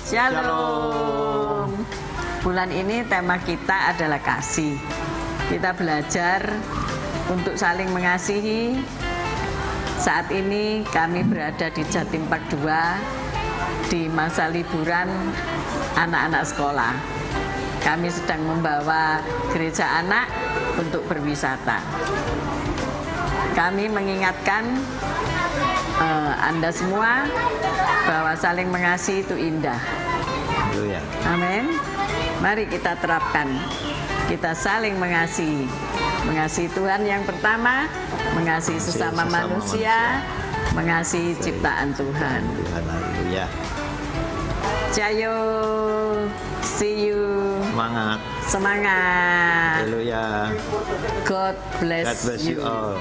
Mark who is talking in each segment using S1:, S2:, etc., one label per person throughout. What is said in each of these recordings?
S1: Shalom. Bulan ini tema kita adalah kasih. Kita belajar untuk saling mengasihi. Saat ini kami berada di Jatim Park 2 di masa liburan anak-anak sekolah. Kami sedang membawa gereja anak untuk berwisata. Kami mengingatkan Anda semua bahwa saling mengasihi itu indah. Amin. Mari kita terapkan. Kita saling mengasihi. Mengasihi Tuhan yang pertama, mengasihi sesama manusia, mengasihi ciptaan Tuhan.
S2: Haleluya.
S1: Jayo, see you.
S2: Semangat.
S1: Semangat.
S2: Haleluya.
S1: God bless,
S2: God bless you all.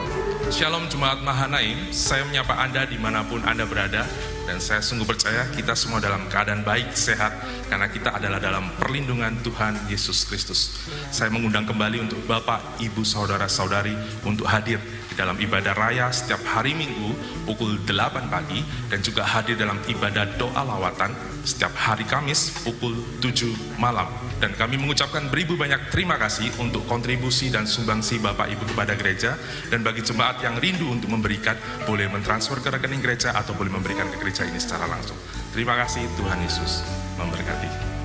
S3: Shalom Jemaat Mahanaim, saya menyapa Anda dimanapun Anda berada. Dan saya sungguh percaya kita semua dalam keadaan baik, sehat, karena kita adalah dalam perlindungan Tuhan Yesus Kristus. Saya mengundang kembali untuk Bapak, Ibu, Saudara-saudari untuk hadir di dalam ibadah raya setiap hari Minggu pukul 8 pagi dan juga hadir dalam ibadah doa lawatan setiap hari Kamis pukul 7 malam. Dan kami mengucapkan beribu banyak terima kasih untuk kontribusi dan sumbangsi Bapak Ibu kepada gereja. Dan bagi jemaat yang rindu untuk memberikan, boleh mentransfer ke rekening gereja atau boleh memberikan ke gereja ini secara langsung. Terima kasih, Tuhan Yesus memberkati.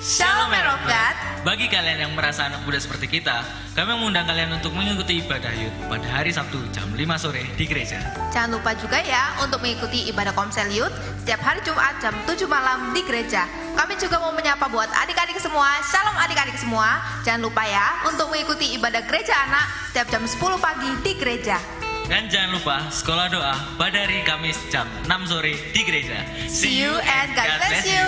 S4: Shalom Man of God.
S5: Bagi kalian yang merasa anak muda seperti kita, kami mengundang kalian untuk mengikuti ibadah Youth pada hari Sabtu jam 5 sore di gereja.
S4: Jangan lupa juga ya untuk mengikuti ibadah Komsel Youth setiap hari Jumat jam 7 malam di gereja. Kami juga mau menyapa buat adik-adik semua. Shalom adik-adik semua. Jangan lupa ya untuk mengikuti ibadah gereja anak setiap jam 10 pagi di gereja.
S5: Dan jangan lupa sekolah doa pada hari Kamis jam 6 sore di gereja.
S4: See you and God bless you.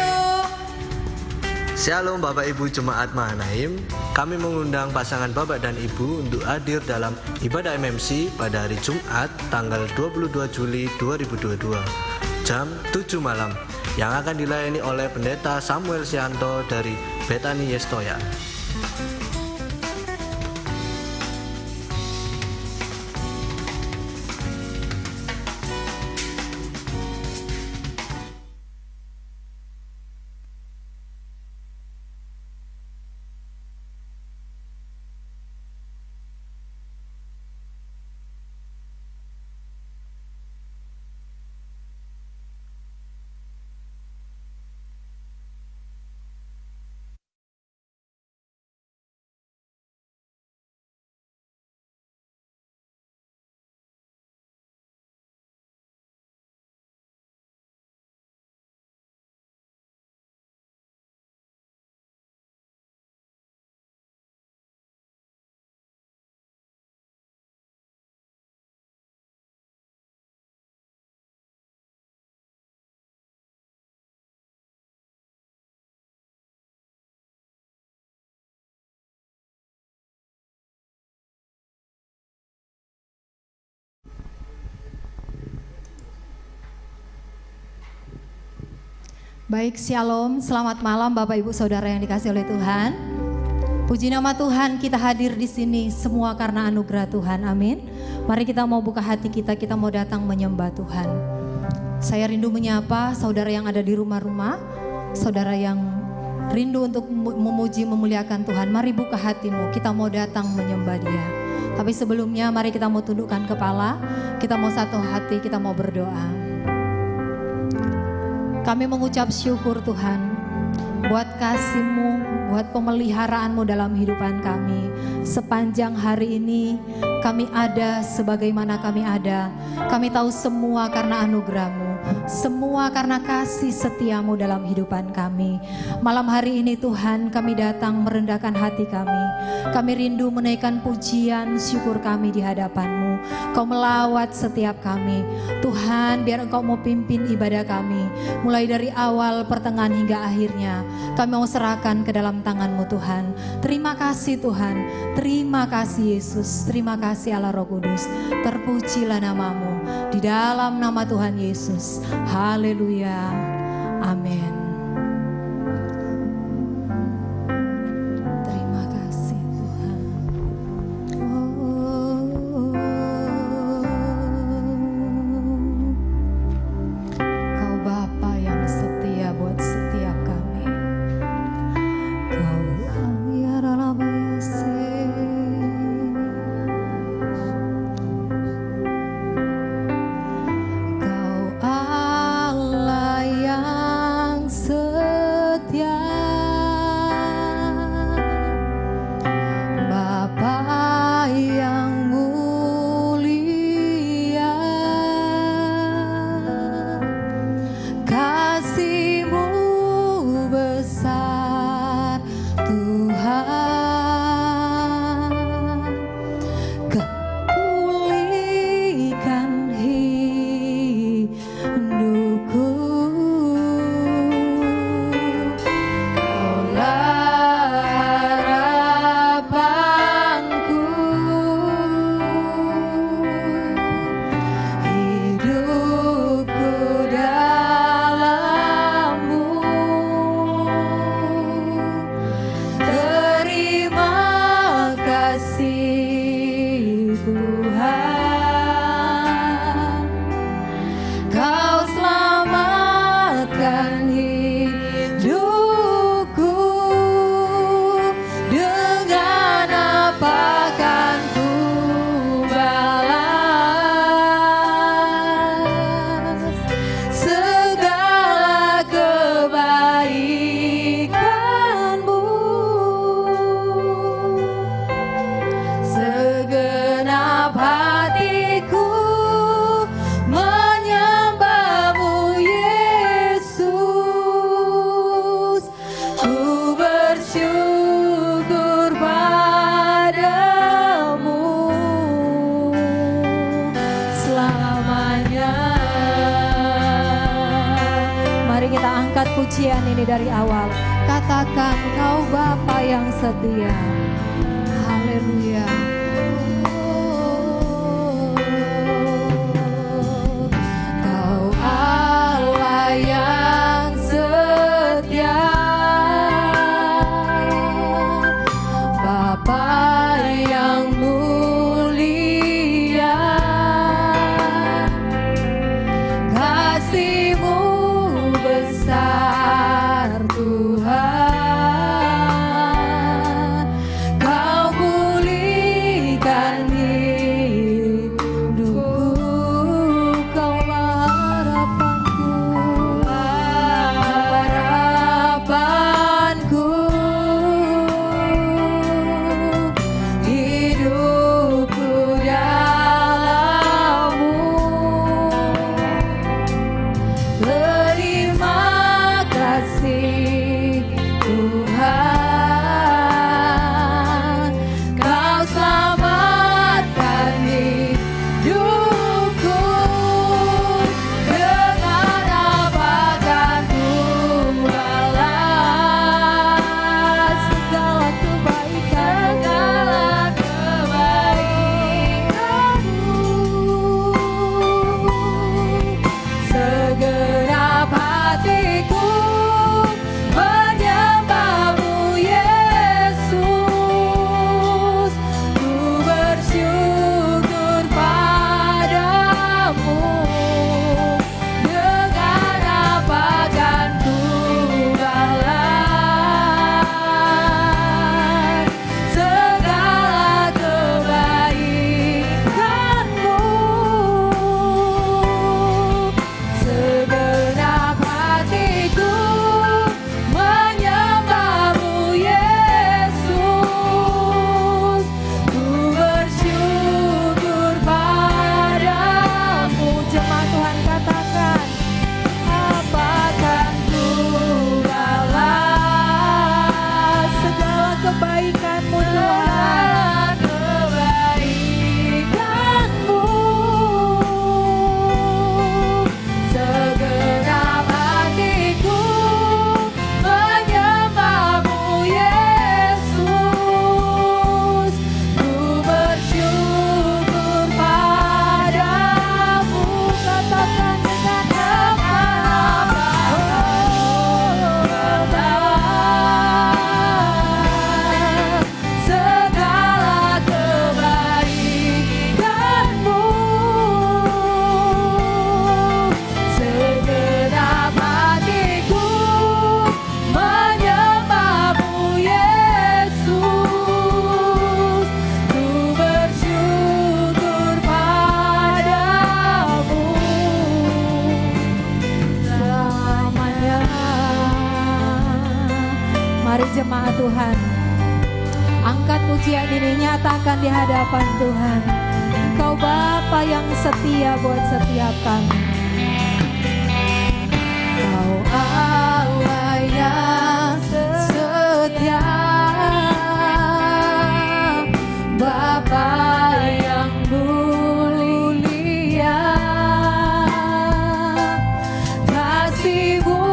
S6: Shalom Bapak Ibu Jemaat Mahanaim. Kami mengundang pasangan Bapak dan Ibu untuk hadir dalam ibadah MMC pada hari Jumat tanggal 22 Juli 2022 jam 7 malam yang akan dilayani oleh Pendeta Samuel Sianto dari Betani Yestoya.
S7: Baik, shalom, selamat malam Bapak Ibu Saudara yang dikasihi oleh Tuhan. Puji nama Tuhan, kita hadir di sini semua karena anugerah Tuhan, amin. Mari kita mau buka hati kita mau datang menyembah Tuhan. Saya rindu menyapa saudara yang ada di rumah-rumah, saudara yang rindu untuk memuji, memuliakan Tuhan. Mari buka hatimu, kita mau datang menyembah Dia. Tapi sebelumnya mari kita mau tundukkan kepala, kita mau satu hati, kita mau berdoa. Kami mengucap syukur Tuhan buat kasih-Mu, buat pemeliharaanmu dalam kehidupan kami. Sepanjang hari ini kami ada sebagaimana kami ada. Kami tahu semua karena anugerah-Mu, semua karena kasih setiamu dalam kehidupan kami. Malam hari ini Tuhan kami datang merendahkan hati kami. Kami rindu menaikkan pujian syukur kami di hadapan-Mu. Kau melawat setiap kami. Tuhan biar Engkau mau pimpin ibadah kami. Mulai dari awal, pertengahan hingga akhirnya. Kami mau serahkan ke dalam tangan-Mu Tuhan. Terima kasih Tuhan. Terima kasih Yesus. Terima kasih Allah Roh Kudus. Terpujilah nama-Mu. Di dalam nama Tuhan Yesus. Haleluya. Amin. Terima kasih Tuhan. Kau Bapa yang setia Mari kita angkat pujian ini dari awal. Katakan Kau Bapa yang setia. Haleluya. Kau Allah yang setia, Bapa yang mulia, kasih-Mu besar Tuhan. Kau pulihkan hidupku, Kaulah harapanku, harapanku. Hidupku dalam-Mu. Terima kasih Tuhan, Kau selamatkan hidupku. Dengan apa kan ku balas segala kebaikan-Mu. Segenap hatiku menyembah-Mu Yesus. Ku bersyukur padamu. Dengan apa kan ku balas segala kebaikan-Mu. Segenap hatiku menyembah-Mu Yesus. Ku bersyukur padamu. Jemaat Tuhan katakan, apakan ku balas segala kebaikan-Mu Tuhan. Kebaikan-Mu. Segenap hatiku menyembah-Mu Yesus. Ku bersyukur padamu. Katakan dengan segala kebaikan-Mu. Segenap hatiku menyembah-Mu Yesus. Ku bersyukur padamu selamanya. Mari jemaat Tuhan, angkat pujian ini, nyatakan di hadapan Tuhan, Engkau Bapa yang setia buat setiap kami. Kau Allah yang setia, Bapa yang mulia, kasih-Mu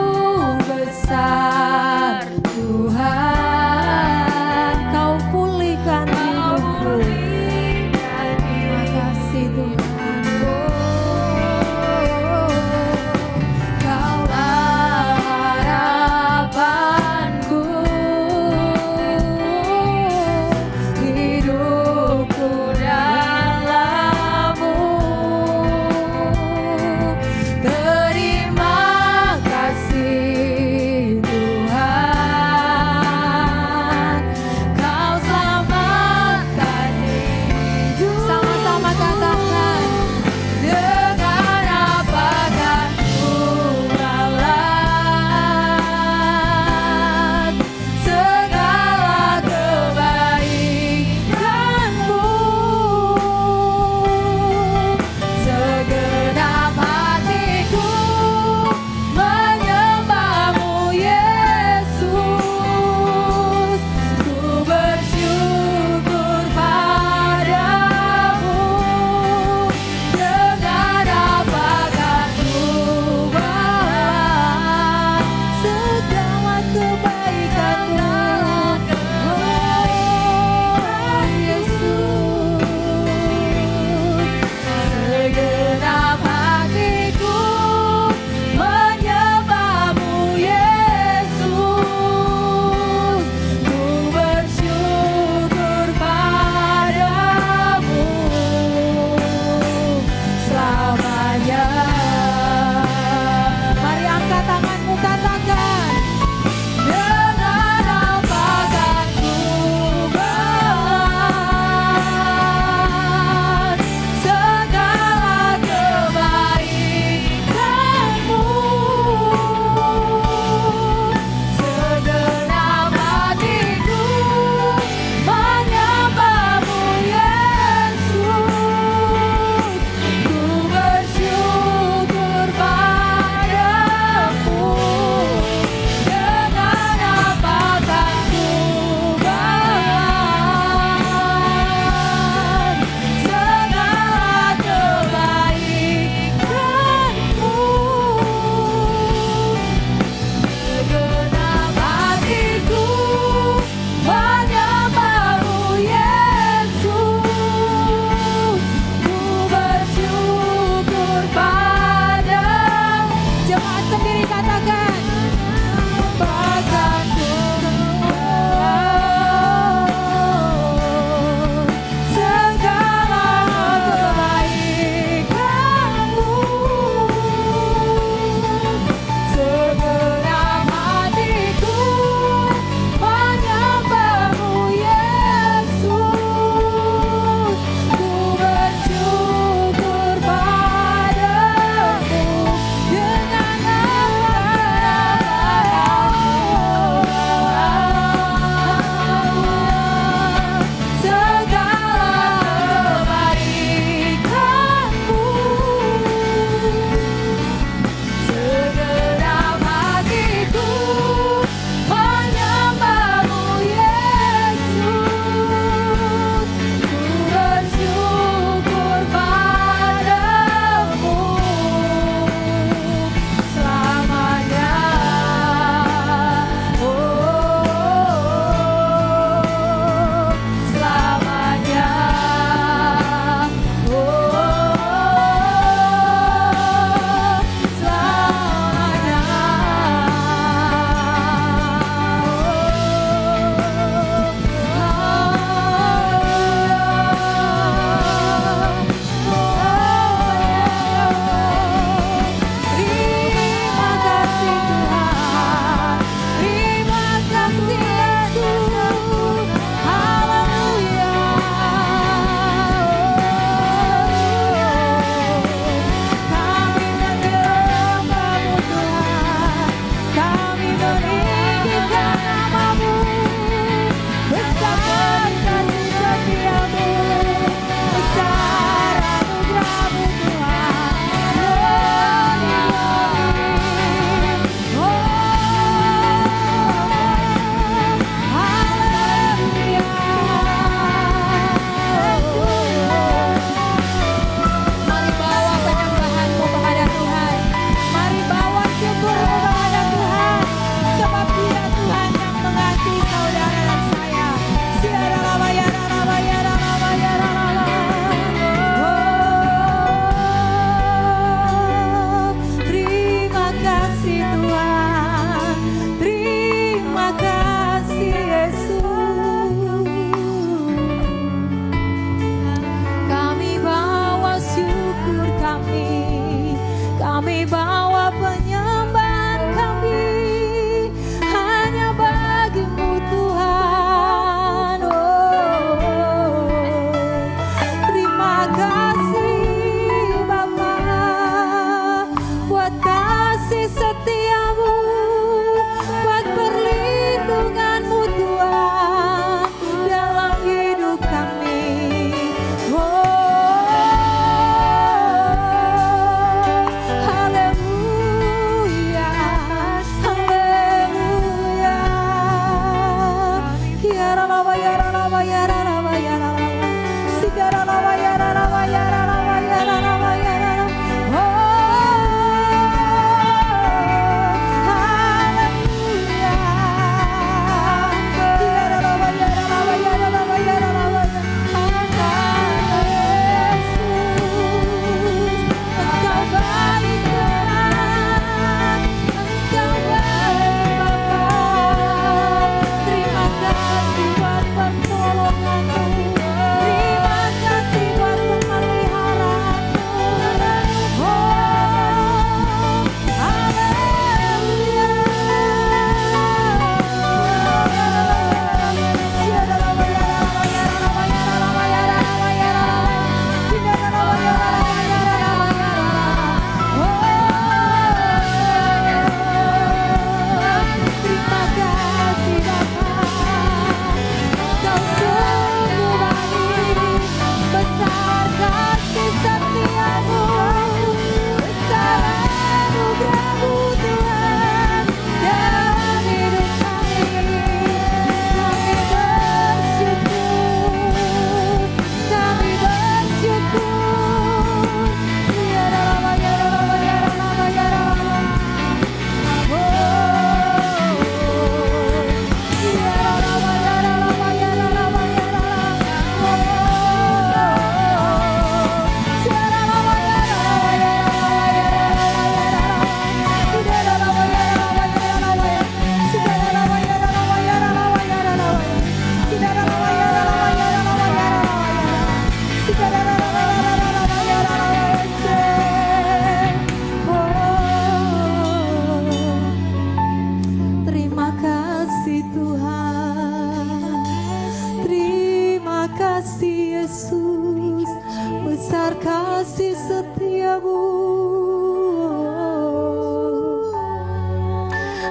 S7: besar Tuhan. Kau pulihkan hidupku. Terima kasih Tuhan.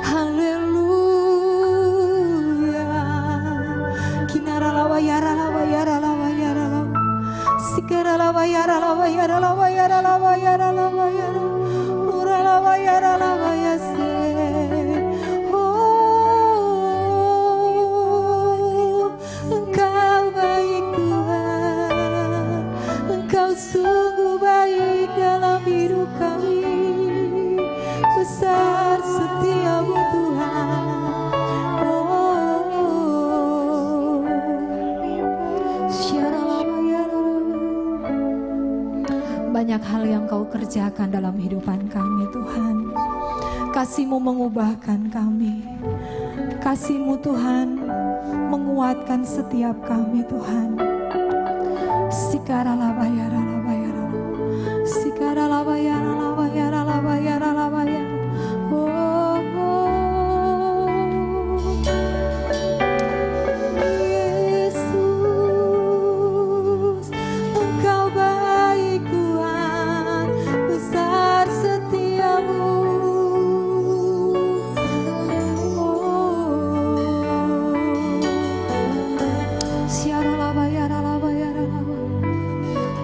S7: Haleluya. Kinara lawa yara lawa yara lawa yara lawa. Sikara lawa yara lawa yara lawa yara lawa yara lawa yara. Ura lawa yara lawa yase. Engkau baik Tuhan, Engkau sungguh baik dalam hidup kami. Besar setiamu Tuhan. Banyak hal yang Kau kerjakan dalam kehidupan kami Tuhan. Kasih-Mu mengubahkan kami. Kasih-Mu Tuhan menguatkan setiap kami Tuhan. Sikara labayara labayara. Sikara labayara labayara labayara labayara. Oh, oh. Yesus, Engkau baik Tuhan, besar setiamu.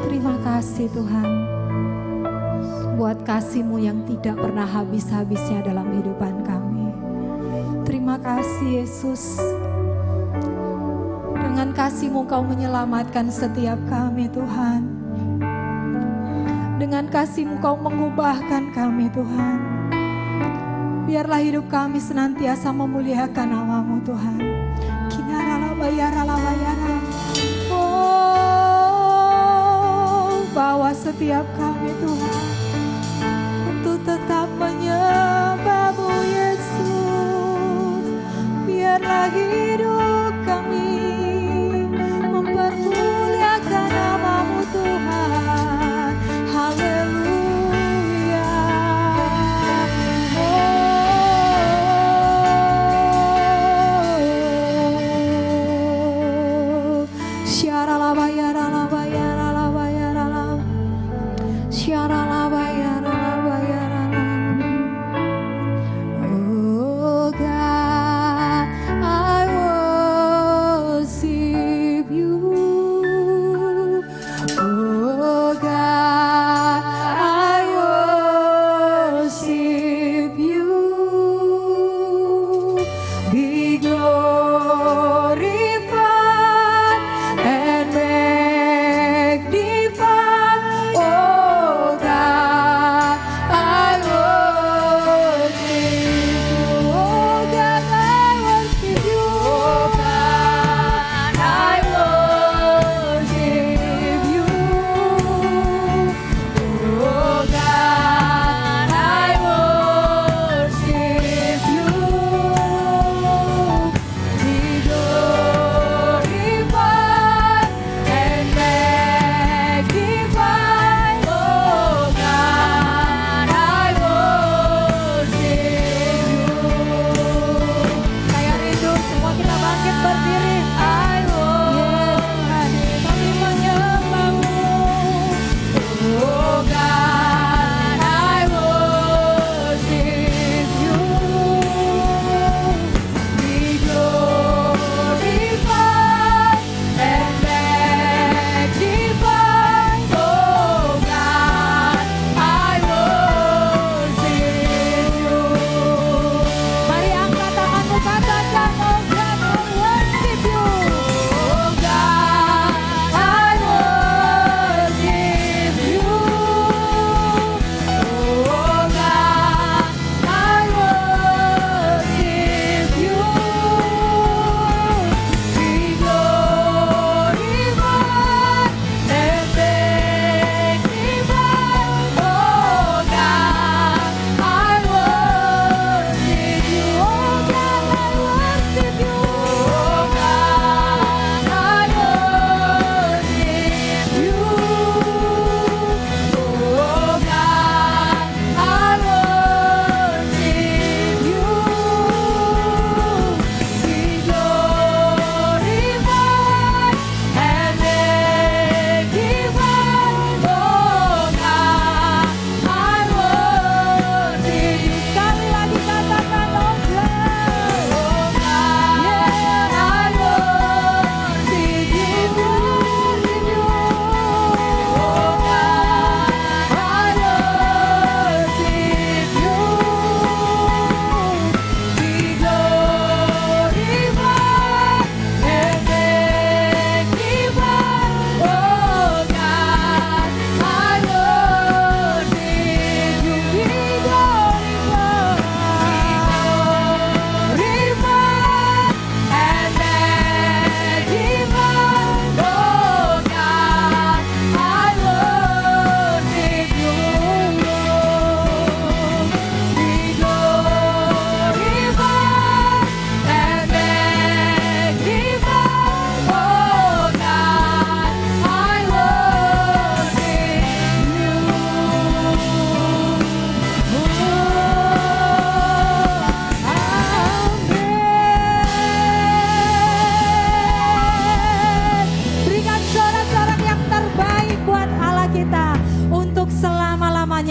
S7: Terima kasih Tuhan buat kasih-Mu yang tidak pernah habis-habisnya dalam kehidupan kami. Terima kasih Yesus, dengan kasih-Mu Kau menyelamatkan setiap kami Tuhan. Dengan kasih-Mu Kau mengubahkan kami Tuhan. Biarlah hidup kami senantiasa memuliakan nama-Mu Tuhan. Kinara labayara labayara. Oh, bawa setiap kami Tuhan untuk tetap menyembah-Mu Yesus. Biarlah hidup kami mempermuliakan nama-Mu Tuhan. Haleluya. Oh, syara labayara labayara labayara labayara. Syara labayara labayara labayara.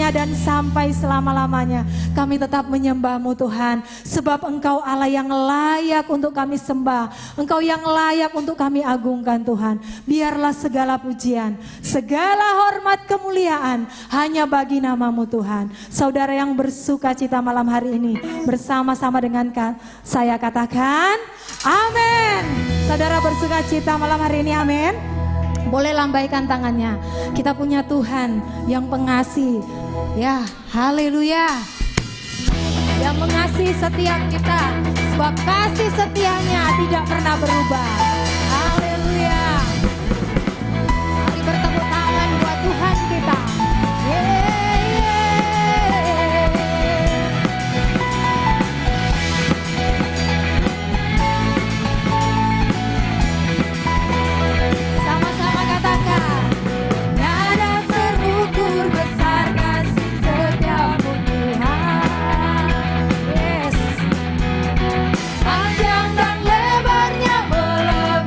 S7: dunia dan sampai selama-lamanya. Kami tetap menyembah-Mu Tuhan, sebab Engkau Allah yang layak untuk kami sembah, Engkau yang layak untuk kami agungkan Tuhan. Biarlah segala pujian, segala hormat kemuliaan hanya bagi nama-Mu Tuhan. Saudara yang bersuka cita malam hari ini, bersama-sama dengan saya katakan amin. Saudara bersuka cita malam hari ini, amin. Boleh lambaikan tangannya. Kita punya Tuhan yang pengasih. Ya, haleluya. Yang mengasihi setiap kita, sebab kasih setianya tidak pernah berubah. Haleluya. Mari bertepuk tangan buat Tuhan kita. Sama-sama katakan, tiada terukur besar kasih setiamu Tuhan. Yes. Panjang dan lebarnya melebihi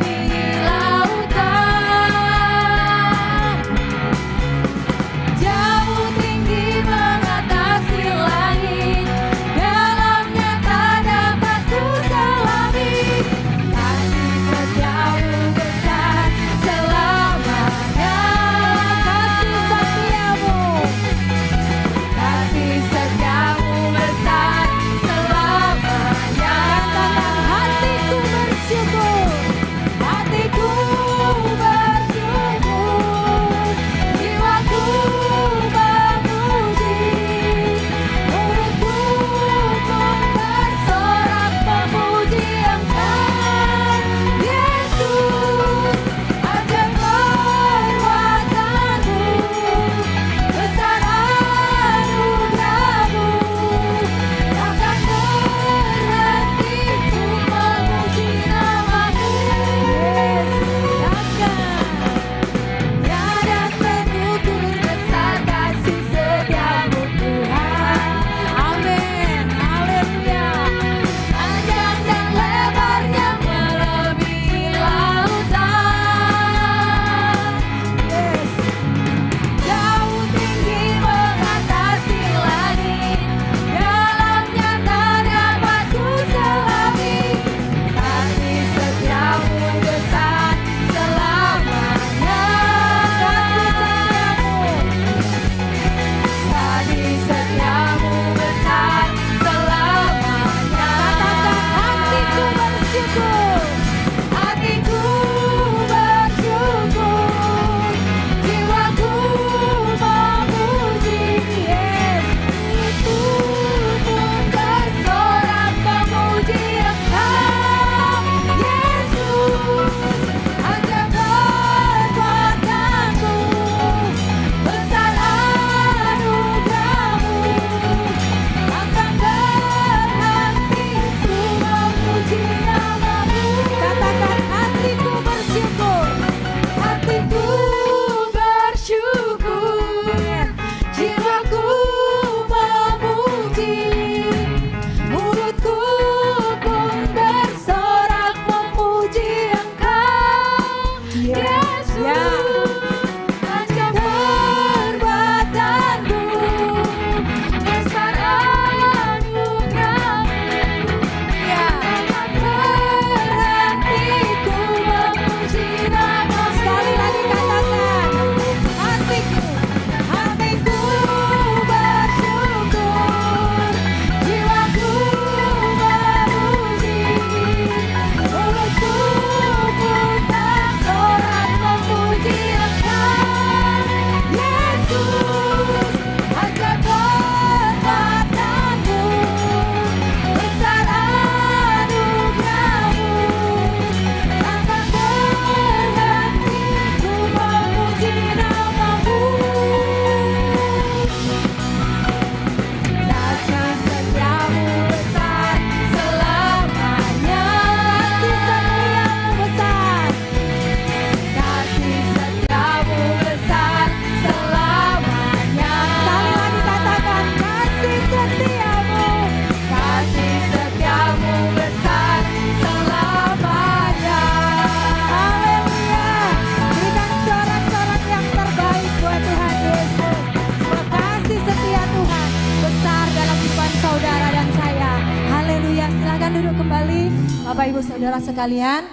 S7: silakan duduk kembali Bapak Ibu Saudara sekalian.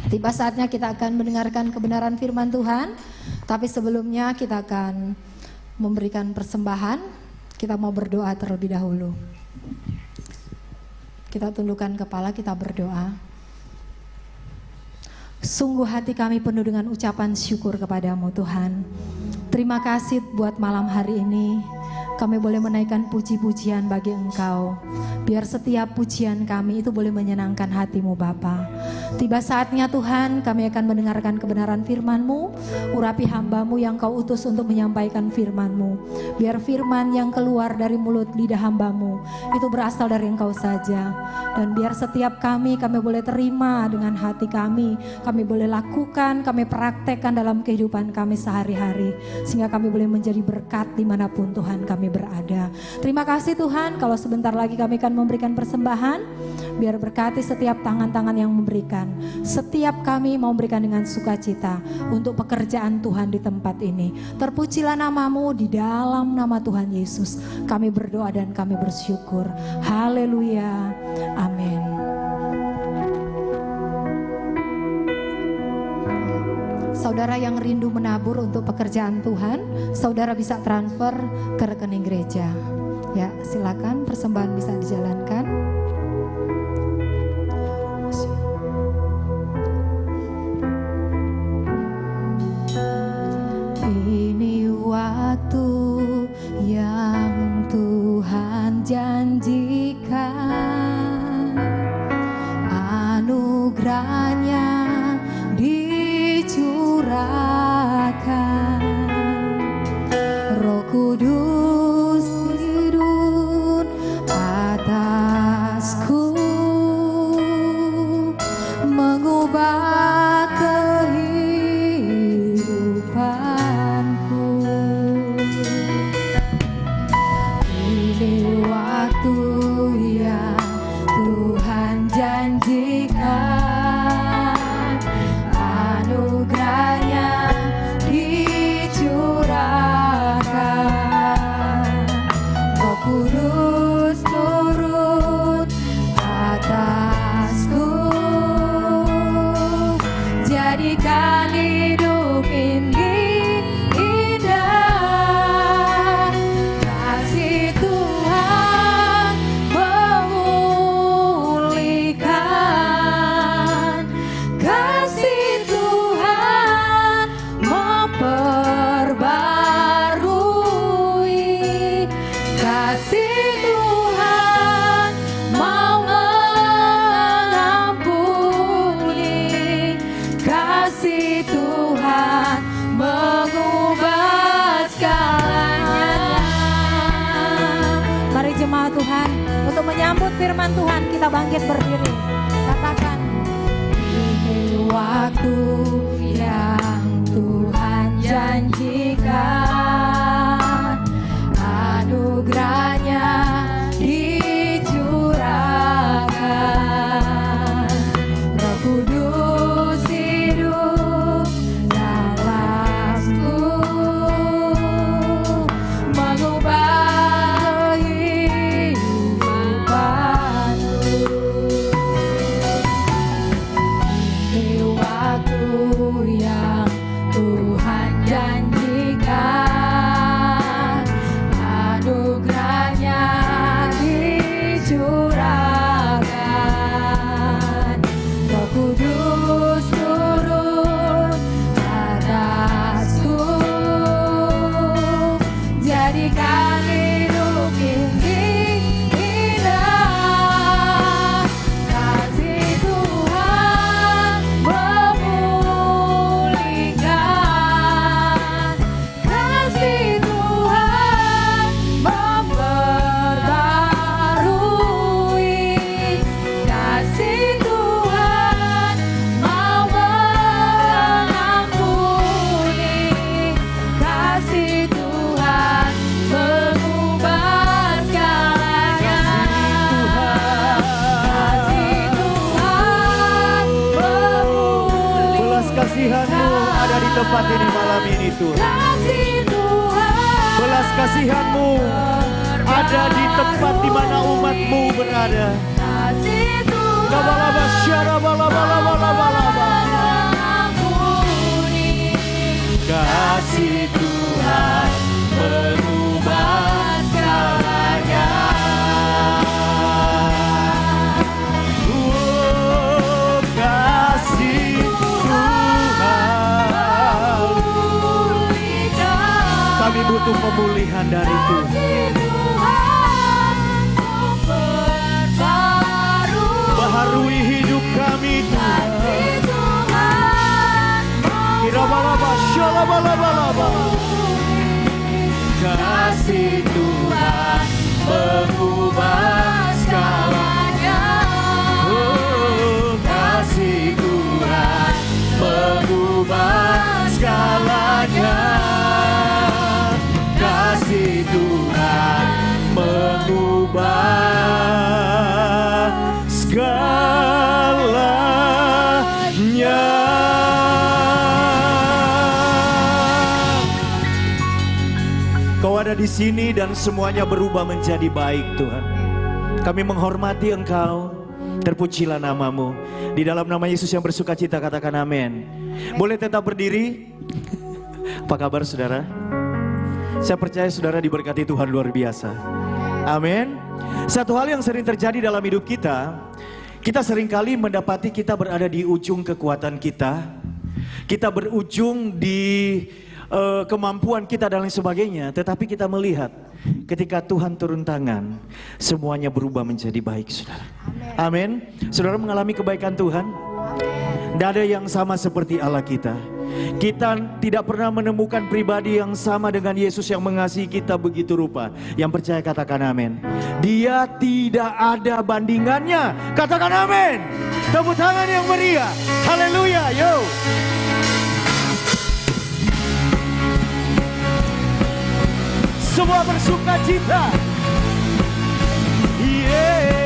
S7: Tiba saatnya kita akan mendengarkan kebenaran firman Tuhan. Tapi sebelumnya kita akan memberikan persembahan. Kita mau berdoa terlebih dahulu. Kita tundukkan kepala, kita berdoa. Sungguh hati kami penuh dengan ucapan syukur kepadamu Tuhan. Terima kasih buat malam hari ini. Kami boleh menaikkan puji-pujian bagi Engkau. Biar setiap pujian kami itu boleh menyenangkan hatimu Bapa. Tiba saatnya Tuhan kami akan mendengarkan kebenaran firman-Mu. Urapi hamba-Mu yang Kau utus untuk menyampaikan firman-Mu. Biar firman yang keluar dari mulut lidah hamba-Mu itu berasal dari Engkau saja. Dan biar setiap kami boleh terima dengan hati kami. Kami boleh lakukan, kami praktekkan dalam kehidupan kami sehari-hari. Sehingga kami boleh menjadi berkat dimanapun Tuhan kami berada. Terima kasih Tuhan, kalau sebentar lagi kami akan memberikan persembahan, biar berkati setiap tangan-tangan yang memberikan. Setiap kami mau memberikan dengan sukacita untuk pekerjaan Tuhan di tempat ini. Terpujilah nama-Mu di dalam nama Tuhan Yesus. Kami berdoa dan kami bersyukur. Haleluya. Amin. Saudara yang rindu menabur untuk pekerjaan Tuhan, saudara bisa transfer ke rekening gereja. Ya, silakan persembahan bisa dijalankan. Ini waktu yang Tuhan janjikan, anugerahnya dicurahkan, Roh Kudus turun atasku, mengubah kehidupanku. Ini waktu yang Tuhan janjikan, anugerahnya dicurahkan, Roh Kudus turun atasku, jadikan hidup ini indah. Kasih Tuhan memulihkan, kasih Tuhan memperbarui, kasih Tuhan mau mengampuni, kasih Tuhan mengubah segalanya. Mari jemaat Tuhan, untuk menyambut firman Tuhan kita bangkit berdiri. Katakan, ini waktu yang Tuhan janjikan, anugerahnya dicurahkan, Roh Kudus hidup dalamku, mengubah kehidupanku. Ini waktu yang Tuhan janjikan, anugerahnya dicurahkan, Roh Kudus turun atasku, jadikan hidup ini indah. Kasih Tuhan memulihkan, kasih Tuhan memperbarui, kasih Tuhan mau mengampuni, kasih Tuhan mengubah segalanya. Kasih Tuhan memulihkan,
S8: Belas kasihan-Mu ada di tempat ini malam ini Tuhan.
S7: kasih Tuhan
S8: Belas kasihan-Mu ada di tempat di mana umat-Mu berada.
S7: kasih
S8: untuk pemulihan dari Tuhan. Baharui hidup kami Tuhan. Kirabalaba, shalabalabalaba. Kasih Tuhan mengubah segalanya. Oh, kasih Tuhan mengubah segalanya. Kasih Tuhan mengubah segalanya. Kau ada di sini dan semuanya berubah menjadi baik Tuhan. Kami menghormati Engkau, terpujilah namamu. Di dalam nama Yesus yang bersuka cita katakan amin. Boleh tetap berdiri? Apa kabar saudara? Saya percaya saudara diberkati Tuhan luar biasa. Amin. Satu hal yang sering terjadi dalam hidup kita seringkali mendapati kita berada di ujung kekuatan kita. Kita berujung di kemampuan kita dan lain sebagainya. Tetapi kita melihat ketika Tuhan turun tangan, semuanya berubah menjadi baik saudara. Amin. Saudara mengalami kebaikan Tuhan? Tidak ada yang sama seperti Allah kita. Kita tidak pernah menemukan pribadi yang sama dengan Yesus yang mengasihi kita begitu rupa. Yang percaya katakan amin. Dia tidak ada bandingannya. Katakan amin. Tepuk tangan yang meriah. Haleluya. Yo. Semua bersuka cita. Yeah.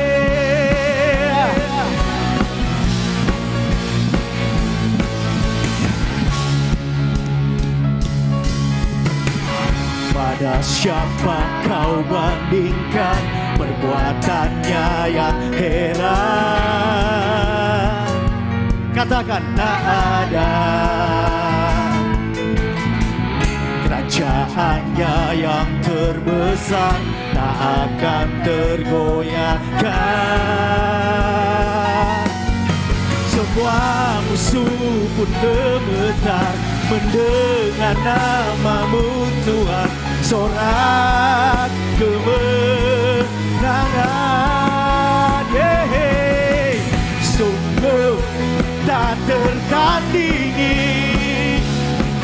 S8: Pada siapa kau bandingkan perbuatannya yang heran? Katakan tak ada. Kerajaannya yang terbesar tak akan tergoyahkan. Semua musuh pun gemetar mendengar namamu Tuhan. Sorak kemenangan, yeah. Sungguh tak tertandingi,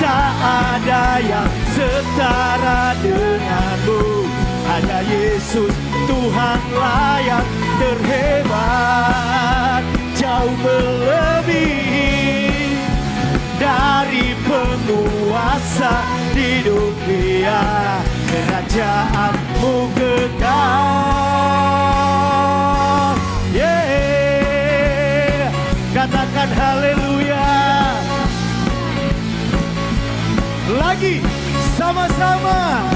S8: tak ada yang setara denganmu. Hanya Yesus Tuhanlah yang terhebat, jauh melebihi dari penguasa di dunia. Kerajaanmu kekal, yeah. Katakan haleluya. Lagi sama-sama.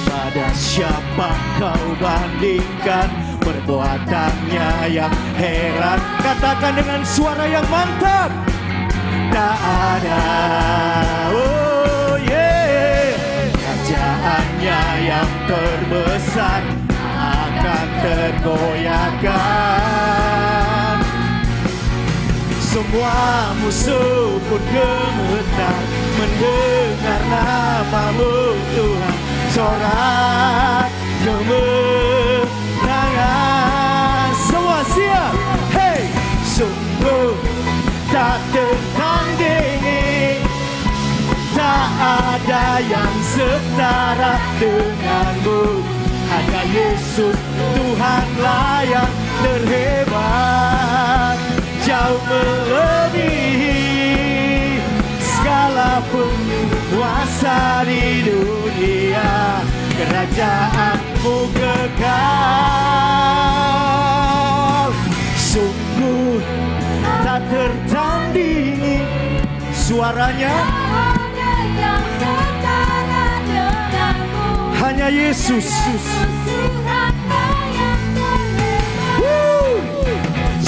S8: Pada siapa kau bandingkan perbuatannya yang heran? Katakan dengan suara yang mantap. Tak ada, oh yeah. Kerajaannya yang terbesar akan tergoyahkan. Semua musuh pun gemetar mendengar namamu Tuhan. Sorak kemenangan. Semua siap. Hey, sungguh tak tertandingi, tak ada yang setara denganmu. Hanya Yesus Tuhanlah yang terhebat, jauh melebihi segala penguasa di dunia. Kerajaanmu kekal, sungguh tak tertandingi. Suaranya hanya Yesus.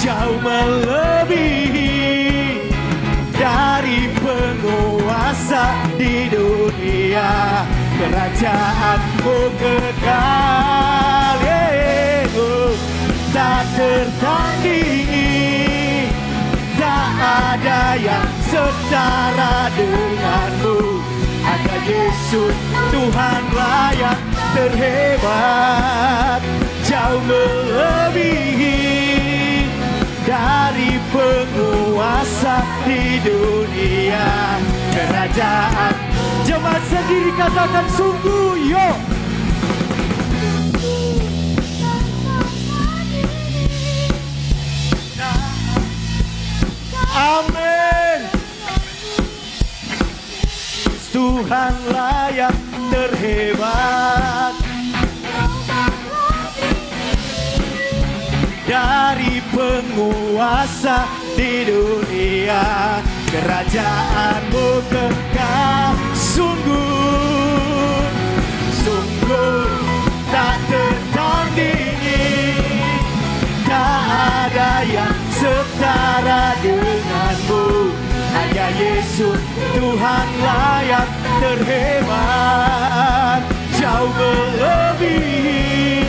S8: Jauh melebihi dari penguasa di dunia. Kerajaanmu kekal, yeah. Tak tertandingi, tak ada yang setara denganmu. Hanya Yesus Tuhanlah yang terhebat, jauh melebihi dari penguasa di dunia. Kerajaan, jemaat sendiri katakan sungguh, yo. Amin. Tuhanlah yang terhebat dari penguasa di dunia. Kerajaan-Mu kekal, sungguh, sungguh tak tertandingi. Tak ada yang setara denganmu. Hanya Yesus Tuhanlah yang terhebat, jauh melebihi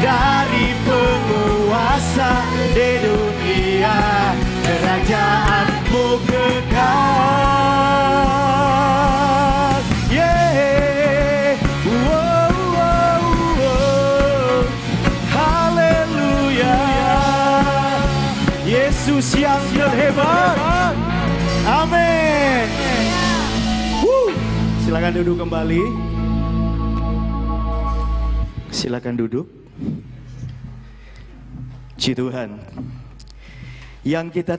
S8: dari penguasa di dunia. Kerajaan-Mu kekal. Yeah. Wow, wow, wow. Haleluya. Yesus yang terhebat. Amin. Silakan duduk kembali. Silakan duduk. Puji Tuhan. Yang kita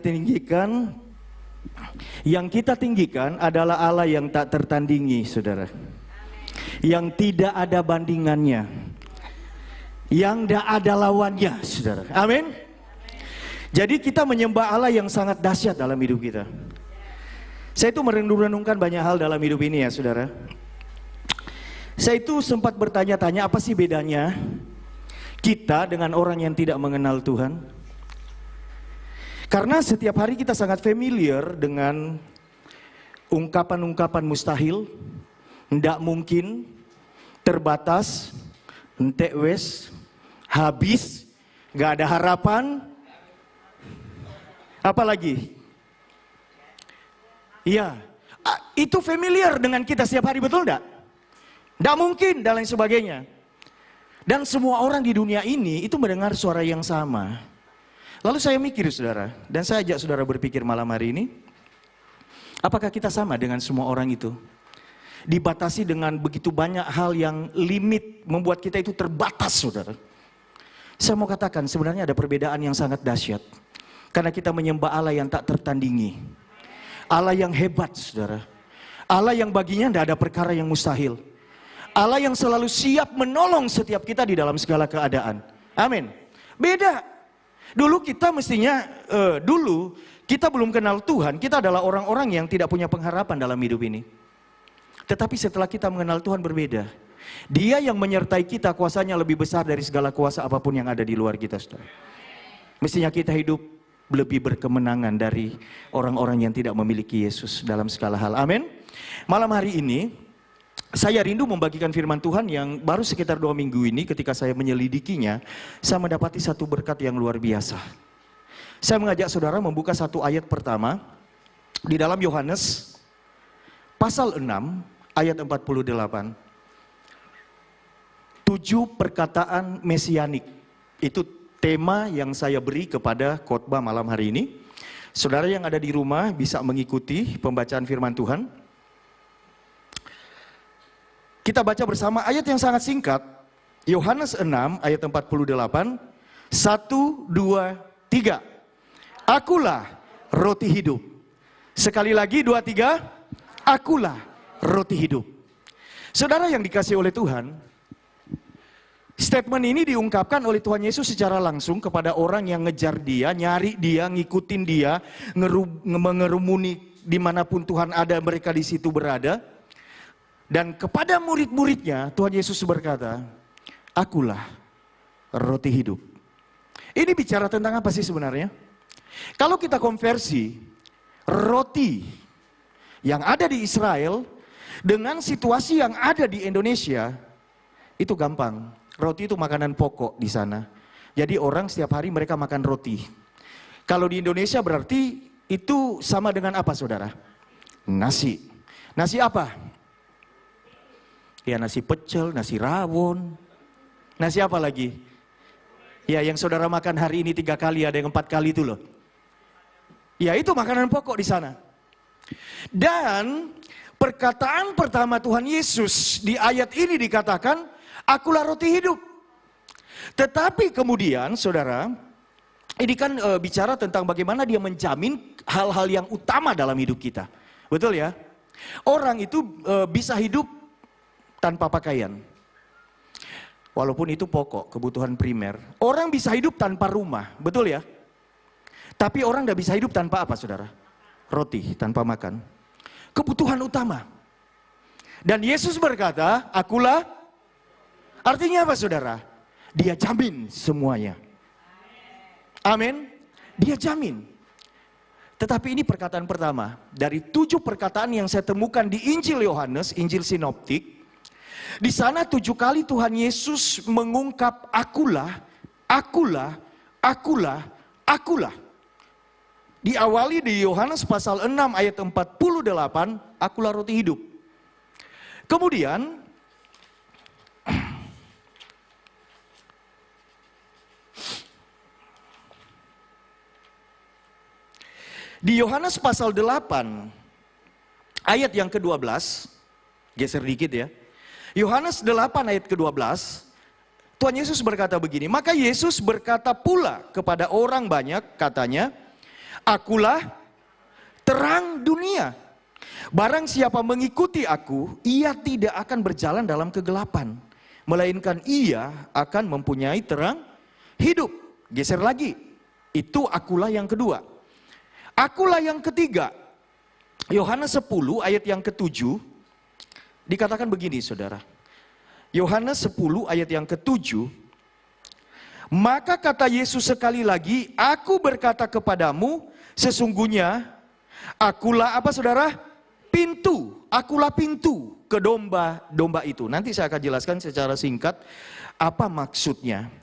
S8: tinggikan adalah Allah yang tak tertandingi, saudara. Yang tidak ada bandingannya, yang tidak ada lawannya, saudara. Amin. Jadi kita menyembah Allah yang sangat dahsyat dalam hidup kita. Saya itu merenung-renungkan banyak hal dalam hidup ini ya, saudara. Saya itu sempat bertanya-tanya, apa sih bedanya kita dengan orang yang tidak mengenal Tuhan? Karena setiap hari kita sangat familiar dengan ungkapan-ungkapan mustahil, tidak mungkin, terbatas, entek wes, habis, gak ada harapan. Apalagi? Iya, itu familiar dengan kita setiap hari, betul enggak? Tidak mungkin dan lain sebagainya. Dan semua orang di dunia ini itu mendengar suara yang sama. Lalu saya mikir, saudara, dan saya ajak saudara berpikir malam hari ini, apakah kita sama dengan semua orang itu? Dibatasi dengan begitu banyak hal yang limit, membuat kita itu terbatas, saudara. Saya mau katakan sebenarnya ada perbedaan yang sangat dahsyat. Karena kita menyembah Allah yang tak tertandingi. Allah yang hebat, saudara. Allah yang baginya tidak ada perkara yang mustahil. Allah yang selalu siap menolong setiap kita di dalam segala keadaan. Amin. Beda. Dulu kita mestinya, dulu kita belum kenal Tuhan, kita adalah orang-orang yang tidak punya pengharapan dalam hidup ini. Tetapi setelah kita mengenal Tuhan berbeda. Dia yang menyertai kita, kuasanya lebih besar dari segala kuasa apapun yang ada di luar kita, saudara. Mestinya kita hidup lebih berkemenangan dari orang-orang yang tidak memiliki Yesus dalam segala hal. Amin. Malam hari ini, saya rindu membagikan firman Tuhan yang baru sekitar 2 minggu ini ketika saya menyelidikinya, saya mendapati satu berkat yang luar biasa. Saya mengajak saudara membuka satu ayat pertama di dalam Yohanes pasal 6 ayat 48. 7 perkataan mesianik. Itu tema yang saya beri kepada khotbah malam hari ini. Saudara yang ada di rumah bisa mengikuti pembacaan firman Tuhan. Kita baca bersama ayat yang sangat singkat. Yohanes 6 ayat 48. 1, 2, 3. Akulah roti hidup. Sekali lagi 2, 3. Akulah roti hidup. Saudara yang dikasihi oleh Tuhan, statement ini diungkapkan oleh Tuhan Yesus secara langsung kepada orang yang ngejar dia, nyari dia, ngikutin dia, mengerumuni dimanapun Tuhan ada, mereka di situ berada. Dan kepada murid-muridnya Tuhan Yesus berkata, akulah roti hidup. Ini bicara tentang apa sih sebenarnya? Kalau kita konversi roti yang ada di Israel dengan situasi yang ada di Indonesia, itu gampang. Roti itu makanan pokok di sana. Jadi orang setiap hari mereka makan roti. Kalau di Indonesia berarti itu sama dengan apa saudara? Nasi. Nasi apa? Ya nasi pecel, nasi rawon. Nasi apa lagi? Ya yang saudara makan hari ini 3 kali, ada yang 4 kali itu loh. Ya itu makanan pokok di sana. Dan perkataan pertama Tuhan Yesus di ayat ini dikatakan, akulah roti hidup. Tetapi kemudian saudara, ini kan bicara tentang bagaimana dia menjamin hal-hal yang utama dalam hidup kita. Betul ya? Orang itu bisa hidup tanpa pakaian. Walaupun itu pokok, kebutuhan primer. Orang bisa hidup tanpa rumah, betul ya? Tapi orang tidak bisa hidup tanpa apa saudara? Roti, tanpa makan. Kebutuhan utama. Dan Yesus berkata, akulah, artinya apa saudara? Dia jamin semuanya. Amin. Dia jamin. Tetapi ini perkataan pertama. Dari 7 perkataan yang saya temukan di Injil Yohanes, Injil Sinoptik. Di sana 7 kali Tuhan Yesus mengungkap akulah, akulah, akulah, akulah. Diawali di Yohanes pasal 6 ayat 48, akulah roti hidup. Kemudian di Yohanes pasal 8 ayat yang ke-12, geser dikit ya. Yohanes 8 ayat ke-12, Tuhan Yesus berkata begini, maka Yesus berkata pula kepada orang banyak, katanya, akulah terang dunia. Barang siapa mengikuti aku, ia tidak akan berjalan dalam kegelapan, melainkan ia akan mempunyai terang hidup. Geser lagi, itu akulah yang kedua. Akulah yang ketiga, Yohanes 10 ayat yang ke-7, dikatakan begini saudara. Yohanes 10 ayat yang ke-7, maka kata Yesus sekali lagi, aku berkata kepadamu, sesungguhnya akulah apa saudara? Pintu, akulah pintu ke domba-domba itu. Nanti saya akan jelaskan secara singkat apa maksudnya.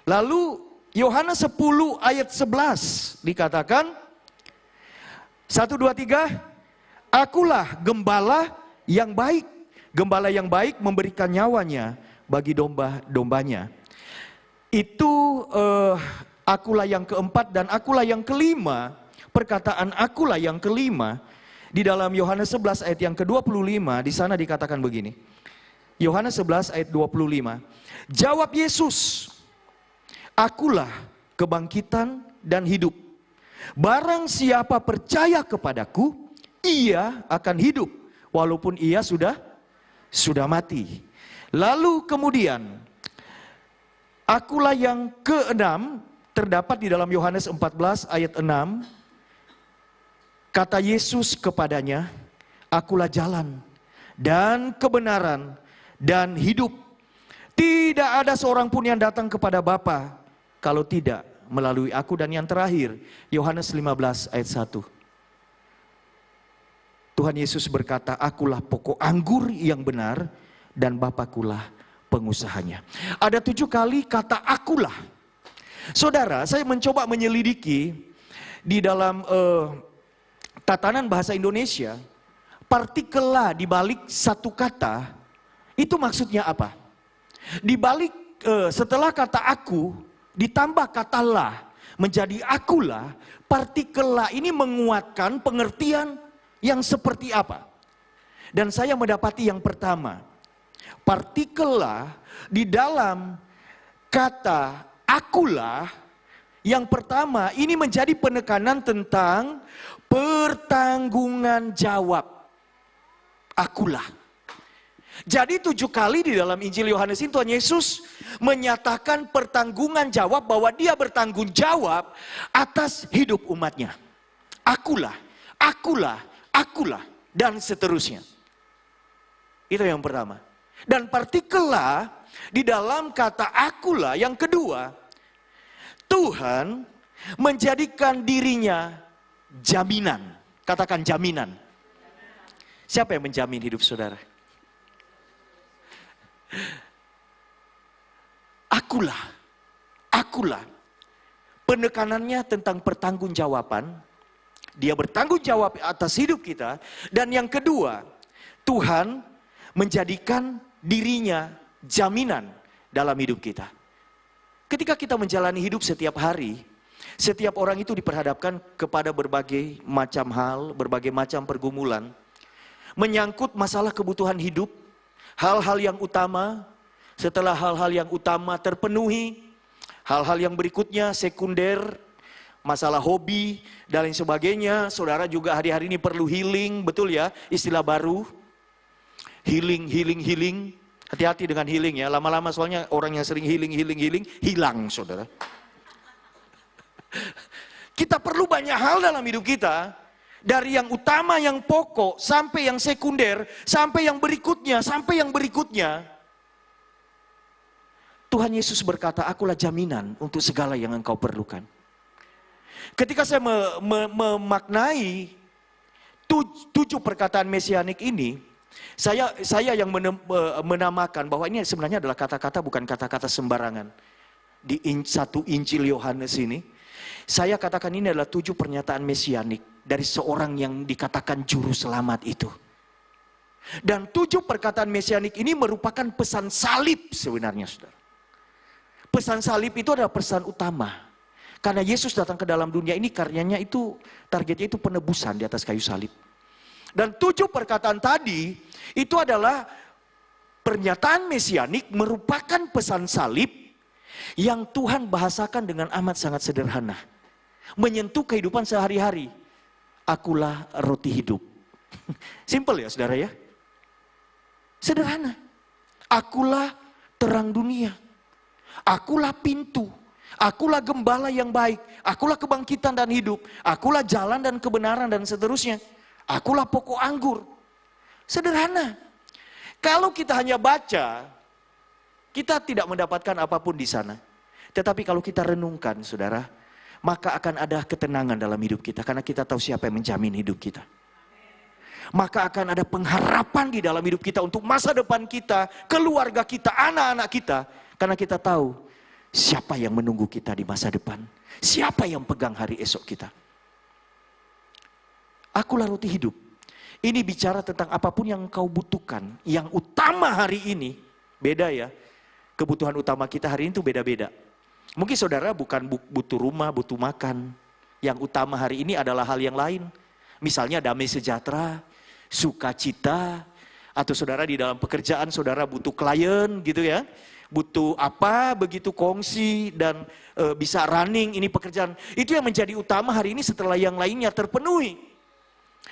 S8: Lalu Yohanes 10 ayat 11 dikatakan, 1, 2, 3, akulah gembala yang baik. Gembala yang baik memberikan nyawanya bagi domba-dombanya. Itu akulah yang keempat dan akulah yang kelima. Perkataan akulah yang kelima di dalam Yohanes 11 ayat yang ke-25, di sana dikatakan begini. Yohanes 11 ayat 25. Jawab Yesus, akulah kebangkitan dan hidup. Barang siapa percaya kepadaku, ia akan hidup walaupun ia sudah mati. Lalu kemudian akulah yang ke-6 terdapat di dalam Yohanes 14 ayat 6. Kata Yesus kepadanya, akulah jalan dan kebenaran dan hidup. Tidak ada seorang pun yang datang kepada Bapa kalau tidak melalui aku. Dan yang terakhir, Yohanes 15 ayat 1. Tuhan Yesus berkata, akulah pokok anggur yang benar dan Bapakulah pengusahanya. Ada 7 kali kata akulah. Saudara, saya mencoba menyelidiki di dalam tatanan bahasa Indonesia, partikel la di balik satu kata, itu maksudnya apa? Di balik setelah kata aku, ditambah kata la, menjadi akulah, partikel la ini menguatkan pengertian yang seperti apa? Dan saya mendapati yang pertama, partikel la di dalam kata akulah, yang pertama ini menjadi penekanan tentang pertanggungan jawab. Akulah. Jadi 7 kali di dalam Injil Yohanes ini Tuhan Yesus menyatakan pertanggungan jawab, bahwa dia bertanggung jawab atas hidup umatnya. Akulah, akulah, akulah, dan seterusnya. Itu yang pertama. Dan partikel la di dalam kata akulah yang kedua, Tuhan menjadikan dirinya jaminan. Katakan jaminan. Siapa yang menjamin hidup saudara? Akulah, akulah. Penekanannya tentang pertanggungjawaban. Dia bertanggung jawab atas hidup kita. Dan yang kedua, Tuhan menjadikan dirinya jaminan dalam hidup kita. Ketika kita menjalani hidup setiap hari, setiap orang itu diperhadapkan kepada berbagai macam hal, berbagai macam pergumulan. Menyangkut masalah kebutuhan hidup, hal-hal yang utama. Setelah hal-hal yang utama terpenuhi, hal-hal yang berikutnya sekunder, masalah hobi dan lain sebagainya. Saudara juga hari-hari ini perlu healing, betul ya, istilah baru. Healing. Hati-hati dengan healing ya, lama-lama soalnya orang yang sering healing, hilang saudara. Kita perlu banyak hal dalam hidup kita. Dari yang utama, yang pokok, sampai yang sekunder, sampai yang berikutnya, Tuhan Yesus berkata, akulah jaminan untuk segala yang engkau perlukan. Ketika saya memaknai 7 perkataan mesianik ini, saya yang menamakan bahwa ini sebenarnya adalah kata-kata bukan kata-kata sembarangan. Di 1 Injil Yohanes ini, saya katakan ini adalah 7 pernyataan mesianik dari seorang yang dikatakan juru selamat itu. Dan 7 perkataan mesianik ini merupakan pesan salib sebenarnya, saudara. Pesan salib itu adalah pesan utama. Karena Yesus datang ke dalam dunia ini karyanya itu, targetnya itu penebusan di atas kayu salib. Dan 7 perkataan tadi itu adalah pernyataan mesianik merupakan pesan salib yang Tuhan bahasakan dengan amat sangat sederhana. Menyentuh kehidupan sehari-hari. Akulah roti hidup. Simple ya saudara ya. Sederhana. Akulah terang dunia. Akulah pintu. Akulah gembala yang baik. Akulah kebangkitan dan hidup. Akulah jalan dan kebenaran dan seterusnya. Akulah pokok anggur. Sederhana. Kalau kita hanya baca, kita tidak mendapatkan apapun di sana. Tetapi kalau kita renungkan, saudara, maka akan ada ketenangan dalam hidup kita. Karena kita tahu siapa yang menjamin hidup kita. Maka akan ada pengharapan di dalam hidup kita untuk masa depan kita, keluarga kita, anak-anak kita. Karena kita tahu siapa yang menunggu kita di masa depan. Siapa yang pegang hari esok kita. Akulah roti hidup. Ini bicara tentang apapun yang engkau butuhkan. Yang utama hari ini, beda ya. Kebutuhan utama kita hari ini itu beda-beda. Mungkin saudara bukan butuh rumah, butuh makan. Yang utama hari ini adalah hal yang lain. Misalnya damai sejahtera, sukacita. Atau saudara di dalam pekerjaan saudara butuh klien gitu ya. Butuh apa begitu kongsi dan bisa running ini pekerjaan. Itu yang menjadi utama hari ini setelah yang lainnya terpenuhi.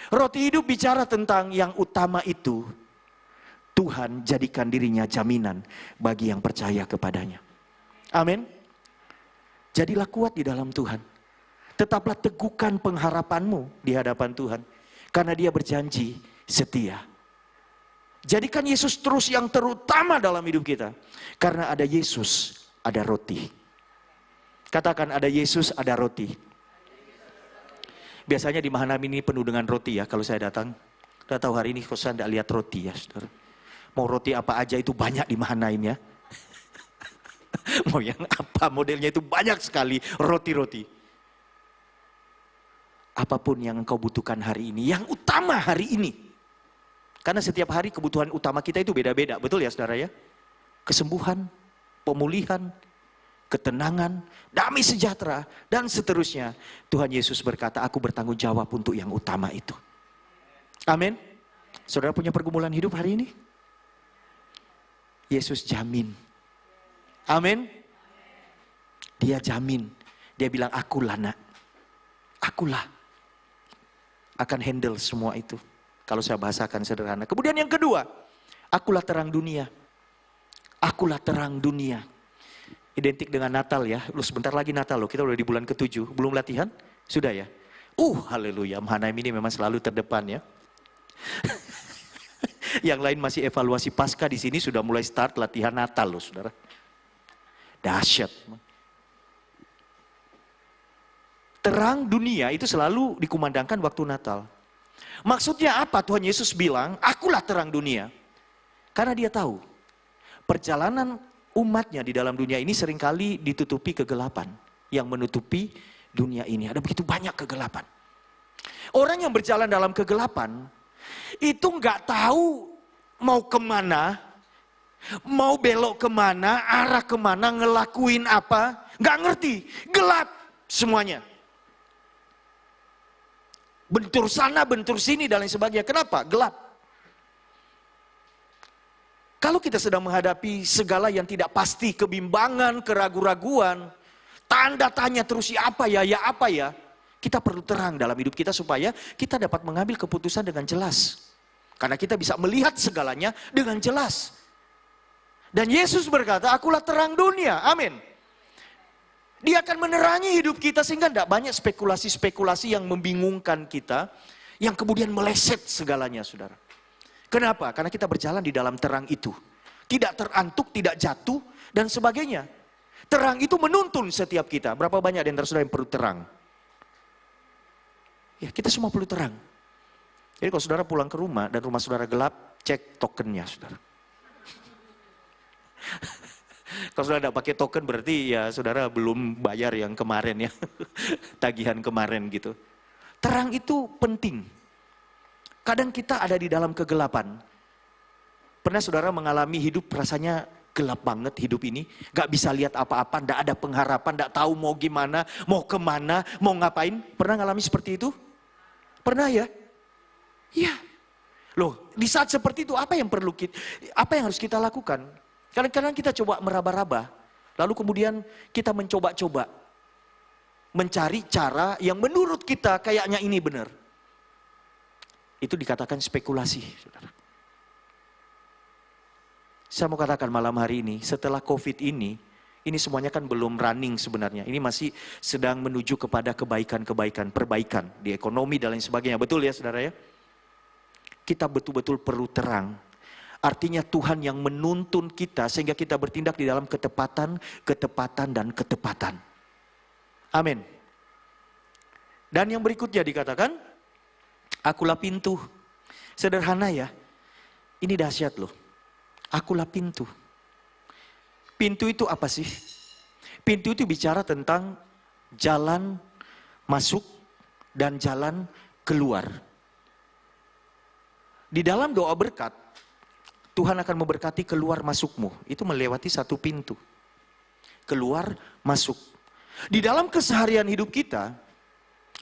S8: Roti hidup bicara tentang yang utama itu. Tuhan jadikan dirinya jaminan bagi yang percaya kepadanya. Amin. Jadilah kuat di dalam Tuhan. Tetaplah teguhkan pengharapanmu di hadapan Tuhan. Karena Dia berjanji setia. Jadikan Yesus terus yang terutama dalam hidup kita. Karena ada Yesus, ada roti. Katakan ada Yesus, ada roti. Biasanya di Mahanaim ini penuh dengan roti ya kalau saya datang. Kita tahu hari ini kok saya tidak lihat roti ya saudara. Mau roti apa aja itu banyak di Mahanaim ya. Mau yang apa modelnya itu banyak sekali roti-roti. Apapun yang engkau butuhkan hari ini, yang utama hari ini. Karena setiap hari kebutuhan utama kita itu beda-beda, betul ya saudara ya? Kesembuhan, pemulihan, ketenangan, damai sejahtera, dan seterusnya. Tuhan Yesus berkata, aku bertanggung jawab untuk yang utama itu. Amin. Saudara punya pergumulan hidup hari ini? Yesus jamin. Amin. Dia jamin. Dia bilang, akulah nak. Akulah. Akan handle semua itu. Kalau saya bahasakan sederhana. Kemudian yang kedua, akulah terang dunia. Akulah terang dunia. Identik dengan Natal ya. Lu sebentar lagi Natal loh. Kita udah di bulan ke-7. Belum latihan? Sudah ya? Haleluya. Mahanaim ini memang selalu terdepan ya. Yang lain masih evaluasi pasca, di sini sudah mulai start latihan Natal loh saudara. Dahsyat. Terang dunia itu selalu dikumandangkan waktu Natal. Maksudnya apa Tuhan Yesus bilang, akulah terang dunia. Karena Dia tahu, perjalanan umatnya di dalam dunia ini seringkali ditutupi kegelapan. Yang menutupi dunia ini, ada begitu banyak kegelapan. Orang yang berjalan dalam kegelapan, itu nggak tahu mau kemana, mau belok kemana, arah kemana, ngelakuin apa, nggak ngerti, gelap semuanya. Bentur sana, bentur sini, dan lain sebagainya. Kenapa? Gelap. Kalau kita sedang menghadapi segala yang tidak pasti, kebimbangan, keraguan-raguan, tanda tanya terus ya apa ya, kita perlu terang dalam hidup kita supaya kita dapat mengambil keputusan dengan jelas. Karena kita bisa melihat segalanya dengan jelas. Dan Yesus berkata, akulah terang dunia. Amin. Dia akan menerangi hidup kita sehingga tidak banyak spekulasi-spekulasi yang membingungkan kita, yang kemudian meleset segalanya, saudara. Kenapa? Karena kita berjalan di dalam terang itu. Tidak terantuk, tidak jatuh, dan sebagainya. Terang itu menuntun setiap kita. Berapa banyak di antara saudara yang perlu terang? Ya, kita semua perlu terang. Jadi kalau saudara pulang ke rumah dan rumah saudara gelap, cek tokennya, saudara. Kalau saudara tidak pakai token berarti ya saudara belum bayar yang kemarin ya. Tagihan kemarin gitu. Terang itu penting. Kadang kita ada di dalam kegelapan. Pernah saudara mengalami hidup rasanya gelap banget hidup ini. Gak bisa lihat apa-apa, gak ada pengharapan, gak tahu mau gimana, mau kemana, mau ngapain. Pernah ngalami seperti itu? Pernah ya? Iya. Loh, di saat seperti itu apa yang harus kita lakukan? Kadang-kadang kita coba meraba-raba, lalu kemudian kita mencoba-coba mencari cara yang menurut kita kayaknya ini benar. Itu dikatakan spekulasi, saudara. Saya mau katakan malam hari ini, setelah COVID ini semuanya kan belum running sebenarnya. Ini masih sedang menuju kepada kebaikan-kebaikan, perbaikan di ekonomi dan lain sebagainya. Betul ya saudara ya? Kita betul-betul perlu terang. Artinya Tuhan yang menuntun kita sehingga kita bertindak di dalam ketepatan, dan ketepatan. Amin. Dan yang berikutnya dikatakan, akulah pintu. Sederhana ya. Ini dahsyat loh. Akulah pintu. Pintu itu apa sih? Pintu itu bicara tentang jalan masuk dan jalan keluar. Di dalam doa berkat, Tuhan akan memberkati keluar masukmu. Itu melewati satu pintu. Keluar masuk. Di dalam keseharian hidup kita,